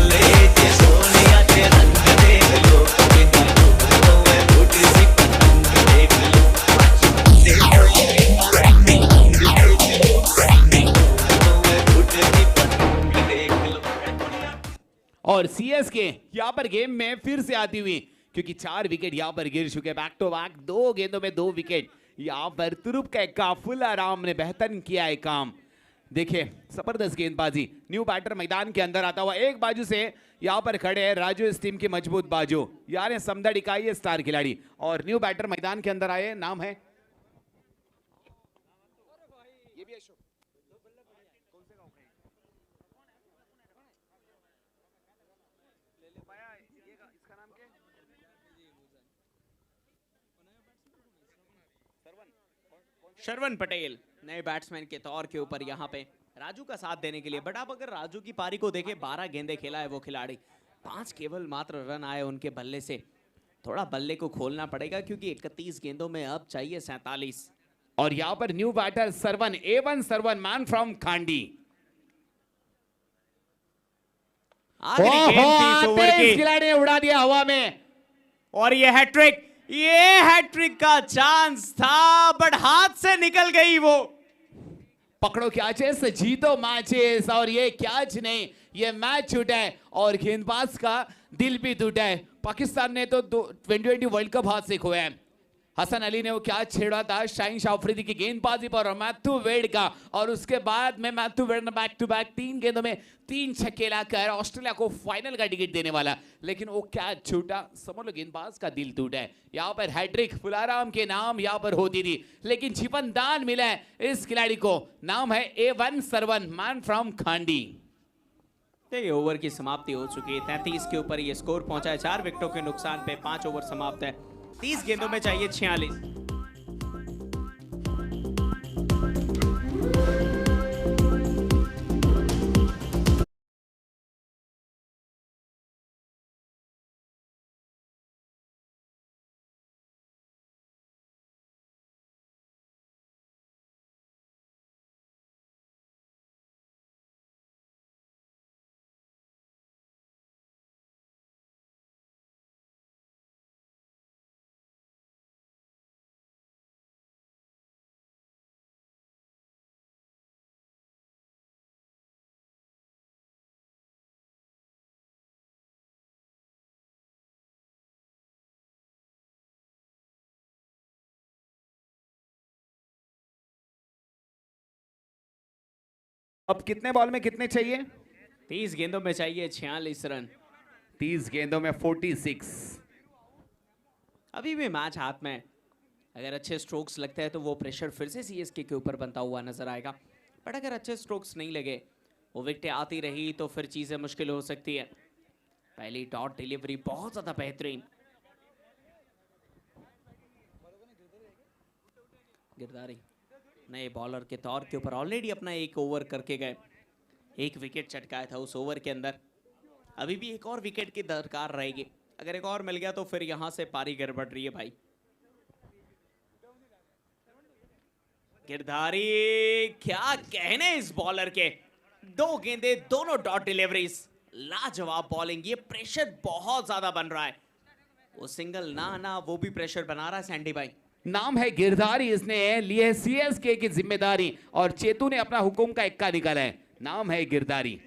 ले जे सोनिया के रंग देख लो बिना तो उड़ती पतंग देख लो। और सीएसके यहाँ पर गेम में फिर से आती हुई, क्योंकि 4 विकेट यहाँ पर गिर चुके, बैक टू बैक 2 गेंदों में 2 विकेट। यहाँ पर तुरुप का इक्का, फुलाराम ने बेहतरीन किया है काम। देखिए जबरदस्त गेंदबाजी, न्यू बैटर मैदान के अंदर आता हुआ, एक बाजू से यहाँ पर खड़े हैं राजू इस टीम की मजबूत बाजू, यार समदड़ इकाई स्टार खिलाड़ी, और न्यू बैटर मैदान के अंदर आए, नाम है ये भी अशोक। शरवण पटेल नए बैट्समैन के तौर के ऊपर यहाँ पे राजू का साथ देने के लिए। बट आप अगर राजू की पारी को देखें, 12 गेंदे खेला है वो खिलाड़ी, 5 केवल मात्र रन आए उनके बल्ले से। थोड़ा बल्ले को खोलना पड़ेगा, क्योंकि 31 गेंदों में अब चाहिए 47। और यहाँ पर new batter Sarwan, A1 Sarwan, man from Khandi. आखिरी गेंद थी इस ओवर की, खिलाड़ी ने उड़ा दिया हवा में, और ये हैट्रिक, ये हैट्रिक का चांस था बट हाथ से निकल गई वो। पकड़ो कैचेस जीतो मैचेस, और ये कैच नहीं, ये मैच छूटा है और गेंदबाज का दिल भी टूटा है। पाकिस्तान ने तो 2020 वर्ल्ड कप हाथ से खोया है। हसन अली ने वो कैच छेड़ा था शाहीन शाह अफरीदी की गेंदबाजी पर और मैथ्यू वेड का, और उसके बाद में मैथ्यू वेड ने बैक टू बैक 3 गेंदों में 3 छक्के लाकर ऑस्ट्रेलिया को फाइनल का टिकट देने वाला, लेकिन वो कैच छूटा, समझ लो गेंदबाज का दिल टूटा है। यहाँ पर हैट्रिक फुलाराम के नाम यहाँ पर होती थी, लेकिन जीवन दान मिला है इस खिलाड़ी को, नाम है A1 सरवन, मैन फ्रॉम खांडी। देखिए ओवर की समाप्ति हो चुकी है, 33 के ऊपर ये स्कोर पहुंचा है। 4 विकेटों के नुकसान पे 5 ओवर समाप्त है, 30 गेंदों में चाहिए 46। अब कितने बॉल में कितने चाहिए? 30 गेंदों में चाहिए 46 रन। 30 गेंदों में 46। अभी भी मैच हाथ में है। अगर अच्छे स्ट्रोक्स लगते हैं तो वो प्रेशर फिर से सीएसके के ऊपर बनता हुआ नजर आएगा, बट अगर अच्छे स्ट्रोक्स नहीं लगे, वो विकेटें आती रही तो फिर चीजें मुश्किल हो सकती है। पहली डॉट डिलीवरी बहुत ज्यादा बेहतरीन। गिरधारी नए बॉलर के तौर के ऊपर ऑलरेडी अपना एक ओवर करके गए, एक विकेट चटकाया था उस ओवर के अंदर। अभी भी एक और विकेट की दरकार रहेगी, अगर एक और मिल गया तो फिर यहां से पारी गड़बड़ रही है भाई। गिरधारी क्या कहने इस बॉलर के, 2 गेंदे दोनों डॉट डिलीवरीज, लाजवाब बॉलिंग। ये प्रेशर बहुत ज्यादा बन रहा है, वो सिंगल ना वो भी प्रेशर बना रहा है सैंडी भाई। नाम है गिरधारी, इसने ली है सीएसके की जिम्मेदारी और चेतू ने अपना हुकुम का इक्का निकाला है। नाम है गिरधारी।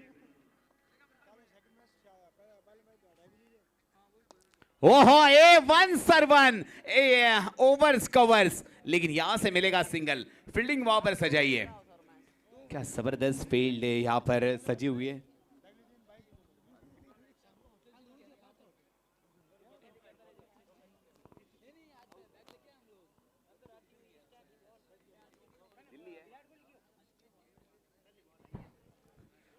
ओहो, A1 सर्वन, ओवर्स कवर्स, लेकिन यहां से मिलेगा सिंगल। फील्डिंग वहां पर सजाइए, क्या जबरदस्त फील्ड है यहां पर सजी हुई है।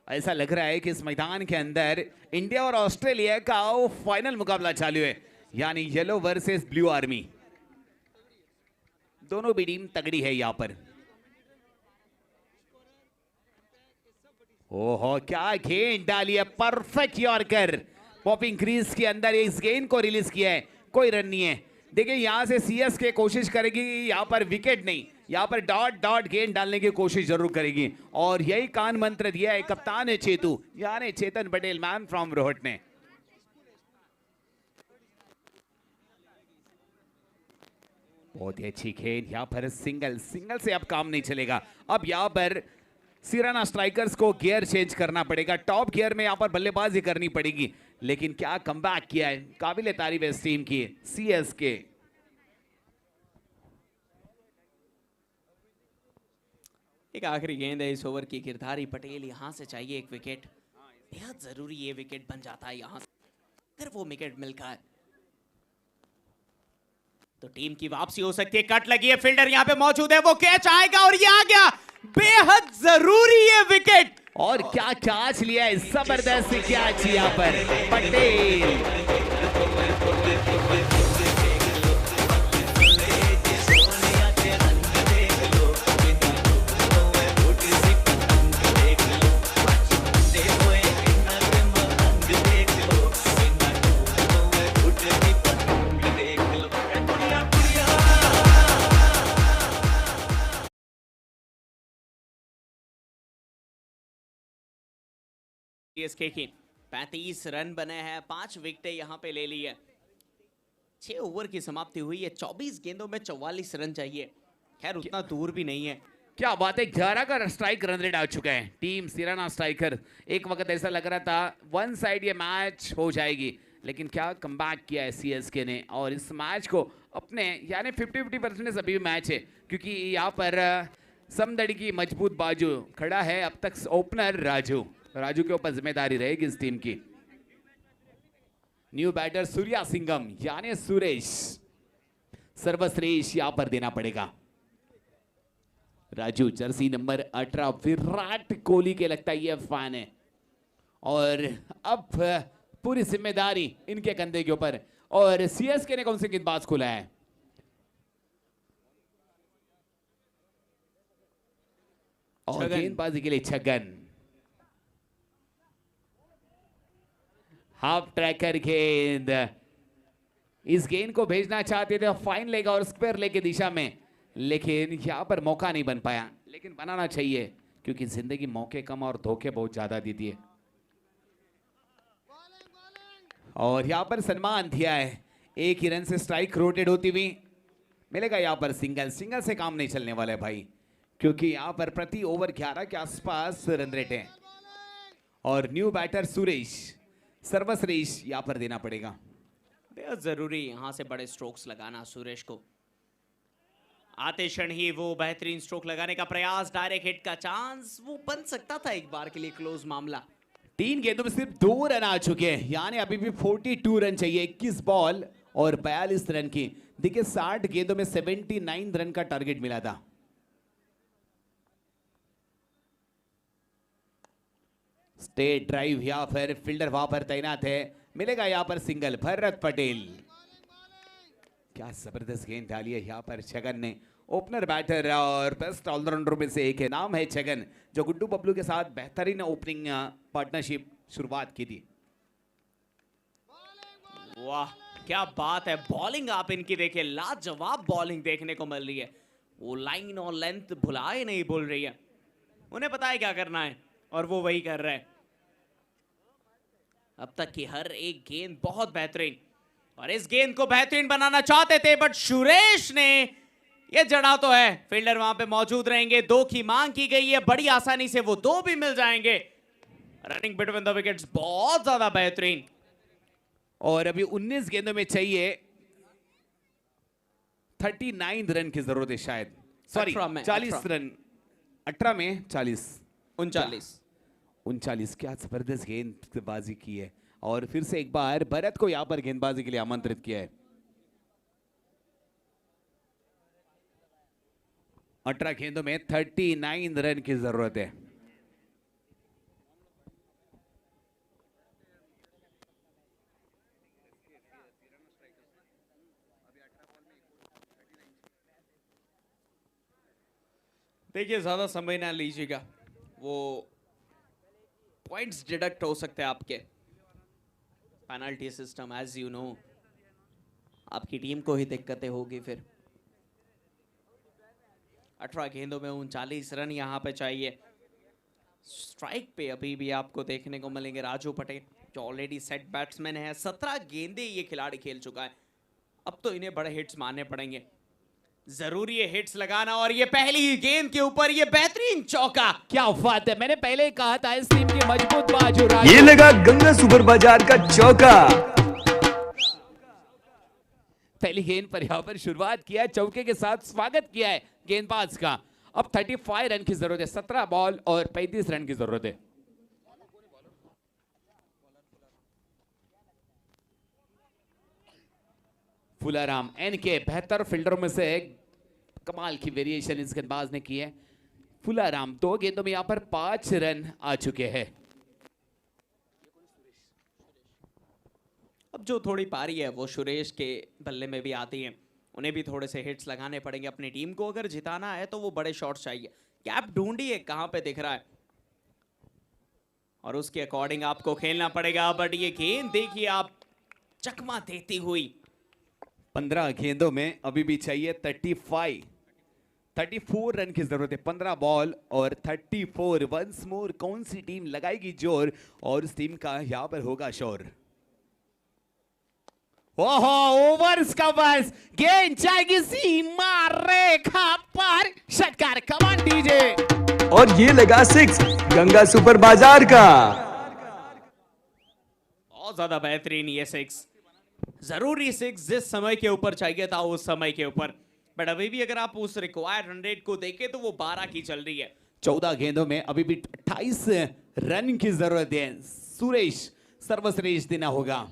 ऐसा लग रहा है कि इस मैदान के अंदर इंडिया और ऑस्ट्रेलिया का वो फाइनल मुकाबला चालू है, यानी येलो वर्सेस ब्लू आर्मी। दोनों भी टीम तगड़ी है यहां पर। ओहो, क्या गेंद डाली है, परफेक्ट यॉर्कर। पॉपिंग क्रीज के अंदर इस गेंद को रिलीज किया है, कोई रन नहीं है। देखिए यहां से सीएसके कोशिश करेगी, यहां पर विकेट नहीं, यहां पर डॉट गेंद डालने की कोशिश जरूर करेगी, और यही कान मंत्र दिया है कप्तान है चेतू, यानी चेतन पटेल, मैन फ्रॉम रोहट ने। बहुत ही अच्छी गेंद, यहां पर सिंगल से अब काम नहीं चलेगा। अब यहां पर सिराना स्ट्राइकर्स को गियर चेंज करना पड़ेगा, टॉप गियर में यहां पर बल्लेबाजी करनी पड़ेगी। लेकिन क्या कमबैक किया है, काबिल तारीफ है इस टीम की सीएसके। एक आखिरी गेंद है इस ओवर की, गिरधारी पटेल यहां से चाहिए एक विकेट, बेहद जरूरी ये विकेट बन जाता है यहां से, अगर वो विकेट मिलता है तो टीम की वापसी हो सकती है। कट लगी है, फील्डर यहां पे मौजूद है, वो कैच आएगा और ये आ गया, बेहद जरूरी है विकेट। और क्या कैच लिया है, जबरदस्त कैच यहां पर पटेल। सीएसके की 35 रन बने हैं, 5 विकेटें यहां पे ले ली है। 6 ओवर की समाप्ति हुई है, 24 गेंदों में 44 रन चाहिए। खैर उतना दूर भी नहीं है। क्या बात है, 11 का स्ट्राइक रन रेट आ चुका है टीम सिराना स्ट्राइकर। एक वक्त ऐसा लग रहा था वन साइड ये मैच हो जाएगी, लेकिन क्या कमबैक किया है सीएसके ने, और इस मैच को अपने यानी 50-50% अभी भी मैच है, क्योंकि यहाँ पर समदड़ी की मजबूत बाजू खड़ा है अब तक ओपनर राजू के ऊपर जिम्मेदारी रहेगी इस टीम की। न्यू बैटर सूर्या सिंघम यानी सुरेश, सर्वश्रेष्ठ यहां पर देना पड़ेगा। राजू जर्सी नंबर 18 विराट कोहली के लगता है ये फैन है, और अब पूरी जिम्मेदारी इनके कंधे के ऊपर। और सीएसके ने कौन से गेंदबाज खोला है, और गेंदबाजी के लिए छगन, हाफ ट्रैकर गेंद। इस गेंद को भेजना चाहते थे फाइन लेग और स्क्वायर लेग की दिशा में, लेकिन यहां पर मौका नहीं बन पाया, लेकिन बनाना चाहिए क्योंकि जिंदगी मौके कम और धोखे बहुत ज्यादा देती है। और यहां पर सम्मान दिया है, एक ही रन से स्ट्राइक रोटेट होती हुई मिलेगा यहां पर सिंगल से काम नहीं चलने वाला है भाई, क्योंकि यहां पर प्रति ओवर 11 के आसपास रन रेट है। और न्यू बैटर सुरेश, सर्वश्रेष्ठ यहां पर देना पड़ेगा। बेहद जरूरी यहां से बड़े स्ट्रोक्स लगाना सुरेश को। आते क्षण ही वो बेहतरीन स्ट्रोक लगाने का प्रयास, डायरेक्ट हिट का चांस वो बन सकता था एक बार के लिए क्लोज मामला। 3 गेंदों में सिर्फ 2 रन आ चुके हैं, यानी अभी भी 42 रन चाहिए। 21 बॉल और 42 रन की। देखिए 60 गेंदों में 79 रन का टारगेट मिला था। स्टेट ड्राइव या फिर फील्डर वहां पर तैनात है, मिलेगा यहां पर सिंगल। भरत पटेल, क्या जबरदस्त गेंद डाली है यहां पर छगन ने। ओपनर बैटर और बेस्ट ऑलराउंडर में से एक है, नाम है छगन, जो गुड्डू बबलू के साथ बेहतरीन ओपनिंग पार्टनरशिप शुरुआत की थी। वाह क्या बात है, बॉलिंग आप इनकी देखिए, लाजवाब बॉलिंग देखने को मिल रही है। वो लाइन और लेंथ भुलाए नहीं बोल रही है, उन्हें पता है क्या करना है और वो वही कर रहे हैं। अब तक की हर एक गेंद बहुत बेहतरीन, और इस गेंद को बेहतरीन बनाना चाहते थे, बट सुरेश ने ये जड़ा तो है। फील्डर वहां पे मौजूद रहेंगे, 2 की मांग की गई है, बड़ी आसानी से वो 2 भी मिल जाएंगे। रनिंग बिटवीन द विकेट्स बहुत ज्यादा बेहतरीन। और अभी 19 गेंदों में चाहिए 39 रन की जरूरत है शायद, सॉरी 40 रन। 18 में 40, 39। क्या जबरदस्त गेंदबाजी की है, और फिर से एक बार भरत को यहां पर गेंदबाजी के लिए आमंत्रित किया है। 18 गेंदों में 39 रन की जरूरत है। देखिए ज्यादा समय ना लीजिएगा, वो पॉइंट्स डिडक्ट हो सकते हैं आपके। Penalty system as you know, आपकी टीम को ही दिक्कतें होगी फिर। 18 गेंदों में 39 रन यहां पे चाहिए। स्ट्राइक पे अभी भी आपको देखने को मिलेंगे राजू पटेल, जो ऑलरेडी सेट बैट्समैन है। 17 गेंदें ये खिलाड़ी खेल चुका है, अब तो इन्हें बड़े हिट्स मारने पड़ेंगे। जरूरी है हिट्स लगाना, और ये पहली ही गेंद के ऊपर ये बेहतरीन चौका। क्या बात है, मैंने पहले ही कहा था इस टीम की मजबूत बाजू। ये लगा गंगा सुपर बाजार का चौका। पहली गेंद पर यहां पर शुरुआत किया, चौके के साथ स्वागत किया है गेंदबाज का। अब 35 रन की जरूरत है, 17 बॉल और 35 रन की जरूरत है। फुलाराम एनके बेहतर फील्डरों में से एक, कमाल की वेरिएशन इस गेंदबाज ने की है। फुलाराम 2 गेंदों में यहां पर 5 रन आ चुके हैं। अब जो थोड़ी पारी है वो सुरेश के बल्ले में भी आती है, उन्हें भी थोड़े से हिट्स लगाने पड़ेंगे अपनी टीम को। अगर जिताना है तो वो बड़े शॉट्स चाहिए। गैप ढूंढिए कहां पे दिख रहा है, और उसके अकॉर्डिंग आपको खेलना पड़ेगा। बट ये गेंद देखिए आप, चकमा देती हुई। 15 गेंदों में अभी भी चाहिए 34 रन की जरूरत है। 15 बॉल और 34। वंस मोर, कौन सी टीम लगाएगी जोर, और उस टीम का यहां पर होगा शोर। ओहो, ओवर्स का बस, गेंद जाएगी सीमा रेखा पर। षटकार, कमान डीजे। और ये लगा 6 गंगा सुपर बाजार का। बहुत ज्यादा बेहतरीन ये 6, जरूरी 6 जिस समय के ऊपर चाहिए था उस समय के ऊपर। बट अभी भी अगर आप उस रिक्वायर्ड रन रेट को देखें तो वो 12 की चल रही है। 14 गेंदों में अभी भी 28 रन की जरूरत है। सुरेश सर्वश्रेष्ठ देना होगा।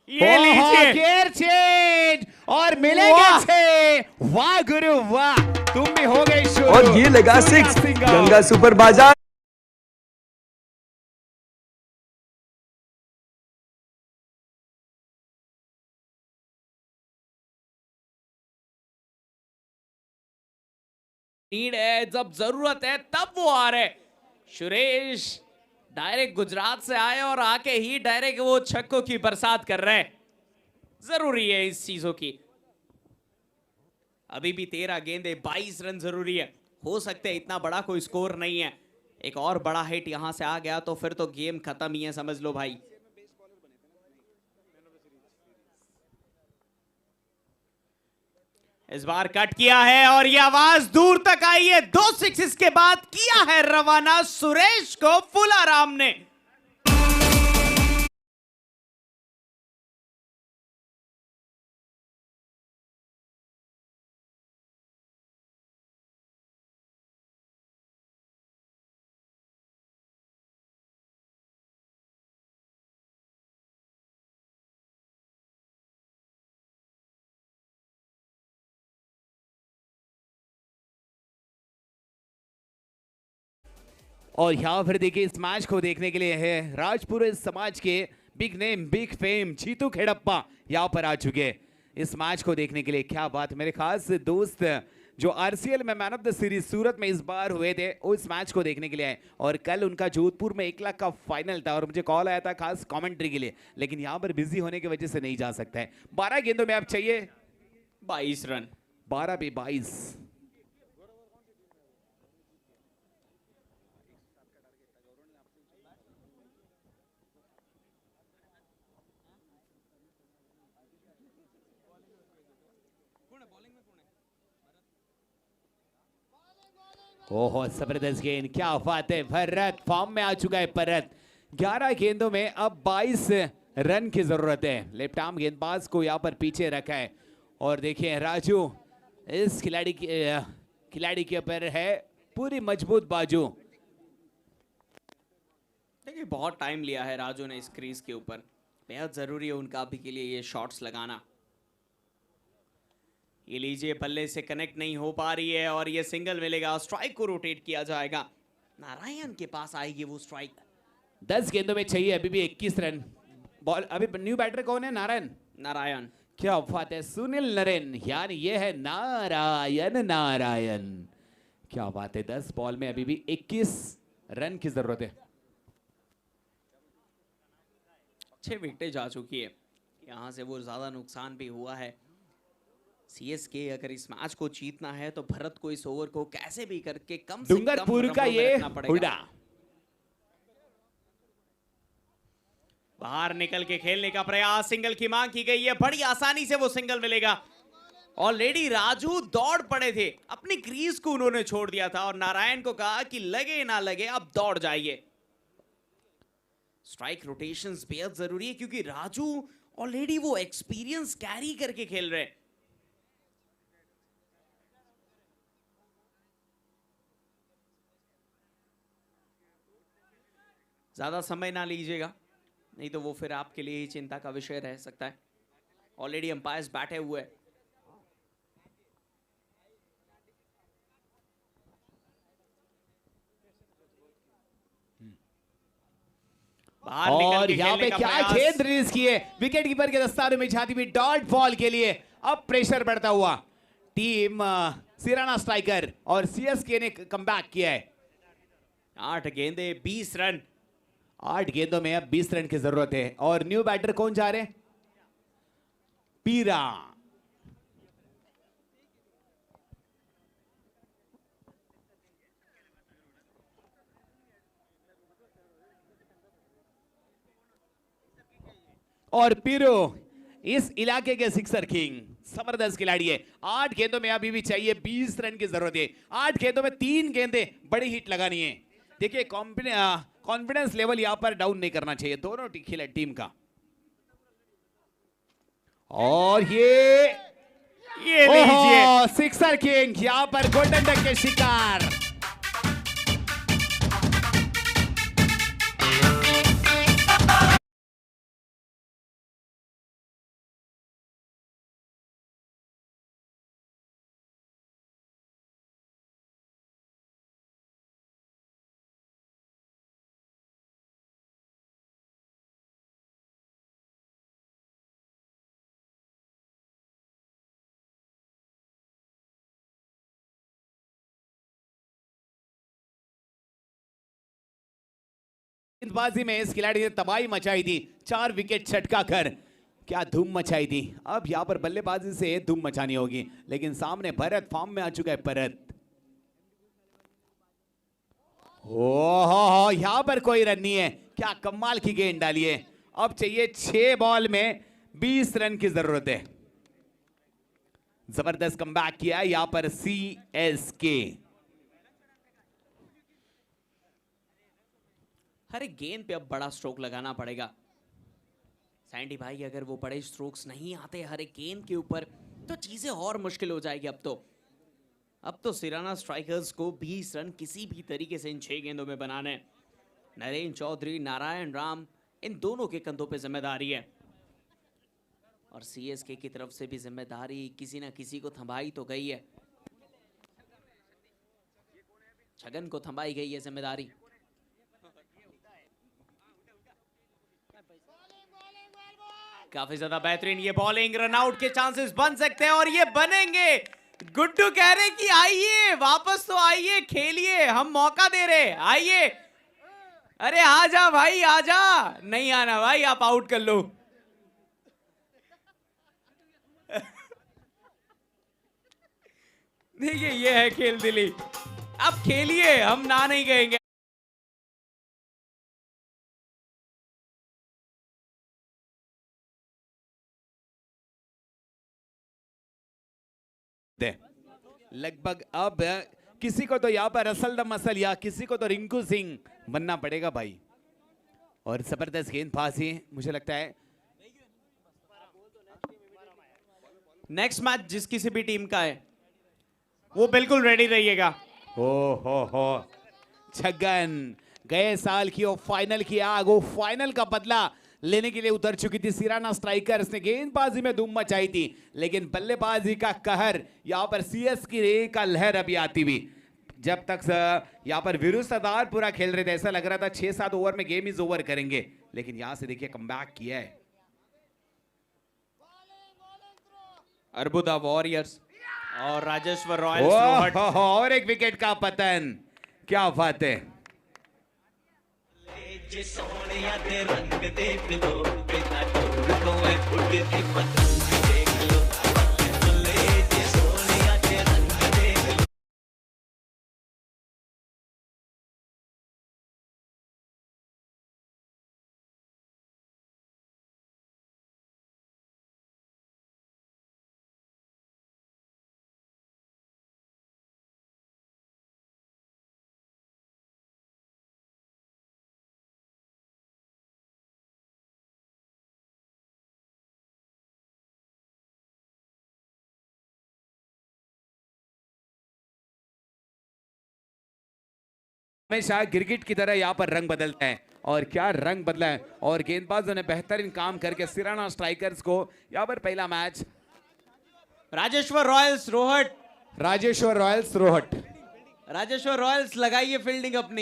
ये लीजिए गियर चेंज, और मिलेंगे 6। वाह गुरु वाह, तुम भी हो गए शुरू। और ये लगा 6 गंगा सुपर बाजार। नीड है, जब जरूरत है तब वो आ रहे। सुरेश डायरेक्ट गुजरात से आए और आके ही डायरेक्ट वो छक्कों की बरसात कर रहे हैं। जरूरी है इस चीजों की। अभी भी 13 गेंदे 22 रन जरूरी है। हो सकते हैं इतना बड़ा कोई स्कोर नहीं है, एक और बड़ा हिट यहां से आ गया तो फिर तो गेम खत्म ही है, समझ लो भाई। इस बार कट किया है और ये आवाज दूर तक आई है। 2 सिक्सेस के बाद किया है रवाना सुरेश को फुलाराम ने। और यहाँ पर देखिए इस मैच को देखने के लिए है राजपुर समाज के big name big fame Jitu Kheddappa यहाँ पर आ चुके हैं इस मैच को देखने के लिए। क्या बात, मेरे खास दोस्त जो आरसीएल में मैन ऑफ द सीरीज सूरत में इस बार हुए थे वो इस मैच को देखने के लिए आए और कल उनका जोधपुर में 1 लाख का फाइनल था और मुझे कॉल आया था खास कमेंट्री के लिए, लेकिन यहाँ पर बिजी होने की वजह से नहीं जा सकता है। 12 गेंदों में अब चाहिए 22 रन। 12 पे 22। ओहो जबरदस्त गेंद, क्या बात है, भरत फॉर्म में आ चुका है। भरत 11 गेंदों में अब 22 रन की जरूरत है। लेफ्ट आर्म गेंदबाज को यहाँ पर पीछे रखा है और देखिए राजू इस खिलाड़ी के ऊपर है पूरी मजबूत बाजू। देखिए बहुत टाइम लिया है राजू ने इस क्रीज के ऊपर, बेहद जरूरी है उनका अभी के लिए ये शॉट्स लगाना। ये लीजिए बल्ले से कनेक्ट नहीं हो पा रही है और ये सिंगल मिलेगा, स्ट्राइक को रोटेट किया जाएगा। नारायण के पास आएगी वो स्ट्राइक। 10 गेंदों में चाहिए अभी भी 21 रन। बॉल अभी न्यू बैटर कौन है? नारायण। नारायण क्या बात है, सुनील नरेन, यानी ये है नारायण। नारायण क्या बात है, 10 बॉल में अभी भी 21 रन की जरूरत है। 6 विकेटें जा चुकी है, यहाँ से वो ज्यादा नुकसान भी हुआ है। सीएसके अगर इस मैच को जीतना है तो भरत को इस ओवर को कैसे भी करके कम से कम डूंगरपुर का रनों में ये रखना पड़ेगा। हुडा बाहर निकल के खेलने का प्रयास, सिंगल की मांग की गई है, बड़ी आसानी से वो सिंगल मिलेगा। ऑलरेडी राजू दौड़ पड़े थे, अपनी क्रीज को उन्होंने छोड़ दिया था और नारायण को कहा कि लगे ना लगे अब दौड़ जाइए। स्ट्राइक रोटेशंस बेहद जरूरी है क्योंकि राजू ऑलरेडी वो एक्सपीरियंस कैरी करके खेल रहे हैं। ज्यादा समय ना लीजिएगा, नहीं तो वो फिर आपके लिए ही चिंता का विषय रह सकता है। ऑलरेडी अंपायर्स बैठे हुए हैं। और यहाँ पे क्या गेंद रिलीज की है, विकेट कीपर के दस्ताने में जाती हुई डॉट बॉल के लिए। अब प्रेशर बढ़ता हुआ टीम सिराना स्ट्राइकर और सीएसके ने कमबैक किया है। 8 गेंदे 20 रन। 8 गेंदों में अब 20 रन की जरूरत है और न्यू बैटर कौन जा रहे हैं? पीरा। और पीरो इस इलाके के सिक्सर किंग, जबरदस्त खिलाड़ी है। 8 गेंदों में अभी भी चाहिए 20 रन की जरूरत है। 8 गेंदों में 3 गेंदें बड़ी हिट लगानी है। देखिए कॉन्फिडेंस लेवल यहां पर डाउन नहीं करना चाहिए दोनों टीम का। और ये लीजिए सिक्सर किंग यहां पर गोल्डन डक के शिकार। गेंदबाजी में इस खिलाड़ी ने तबाही मचाई थी, 4 विकेट छटका कर क्या धूम मचाई थी। अब यहां पर बल्लेबाजी से धूम मचानी होगी, लेकिन सामने भरत फॉर्म में आ चुका है। भरत ओहो यहां पर कोई रन नहीं है, क्या कमाल की गेंद डाली है। अब चाहिए 6 बॉल में 20 रन की जरूरत है। जबरदस्त कमबैक किया यहां पर सीएसके। हर एक गेंद पे अब बड़ा स्ट्रोक लगाना पड़ेगा। सैंडी भाई अगर वो बड़े स्ट्रोक्स नहीं आते हर एक गेंद के ऊपर तो चीजें और मुश्किल हो जाएगी। अब तो सिराना स्ट्राइकर्स को 20 रन किसी भी तरीके से इन 6 गेंदों में बनाने हैं। नरेन चौधरी, नारायण राम, इन दोनों के कंधों पे जिम्मेदारी है और सीएसके की तरफ से भी जिम्मेदारी किसी ना किसी को थमाई तो गई है। छगन को थमाई गई है जिम्मेदारी। काफी ज्यादा बेहतरीन ये बॉलिंग, रन आउट के चांसेस बन सकते हैं और ये बनेंगे। गुड्डू कह रहे कि आइए वापस तो आइए, खेलिए, हम मौका दे रहे, आइए। अरे आजा भाई आजा, नहीं आना भाई, आप आउट कर लो। देखिए ये है खेल दिली, अब खेलिए, हम ना नहीं कहेंगे। लगभग अब किसी को तो यहाँ पर असल द मसल या किसी को तो रिंकू सिंह बनना पड़ेगा भाई। और जबरदस्त गेंदबाजी, मुझे लगता है नेक्स्ट मैच जिस किसी भी टीम का है वो बिल्कुल रेडी रहिएगा। हो छगन गए साल की वो फाइनल की आग, वो फाइनल का बदला लेने के लिए उतर चुकी थी सिराना स्ट्राइकर्स ने। गेंदबाजी में धूम मचाई थी, लेकिन बल्लेबाजी का कहर, यहाँ पर सीएस की रे का लहर अभी आती हुई। जब तक यहाँ पर विरुद्ध सरदार पूरा खेल रहे थे, ऐसा लग रहा था 6-7 ओवर में गेम इज ओवर करेंगे, लेकिन यहां से देखिए कमबैक किया है अर्बुदा वॉरियर्स और राजेश्वर रॉयल्स। और एक विकेट का पतन, क्या बात है। जे सोनिया दे रंग देख लो, बिना टूर तो है उड़ती पतंग देख लो। बल्ले जे सोनिया दे रंग देख लो। हमेशा क्रिकेट की तरह यहाँ पर रंग बदलता है, और क्या रंग बदला है। और गेंदबाजों ने बेहतरीन काम करके सिराना स्ट्राइकर्स को यहाँ पर पहला match. Rajeshwar Royals Rohat, Rajeshwar Royals Rohat, Rajeshwar Royals लगाइए फील्डिंग अपनी।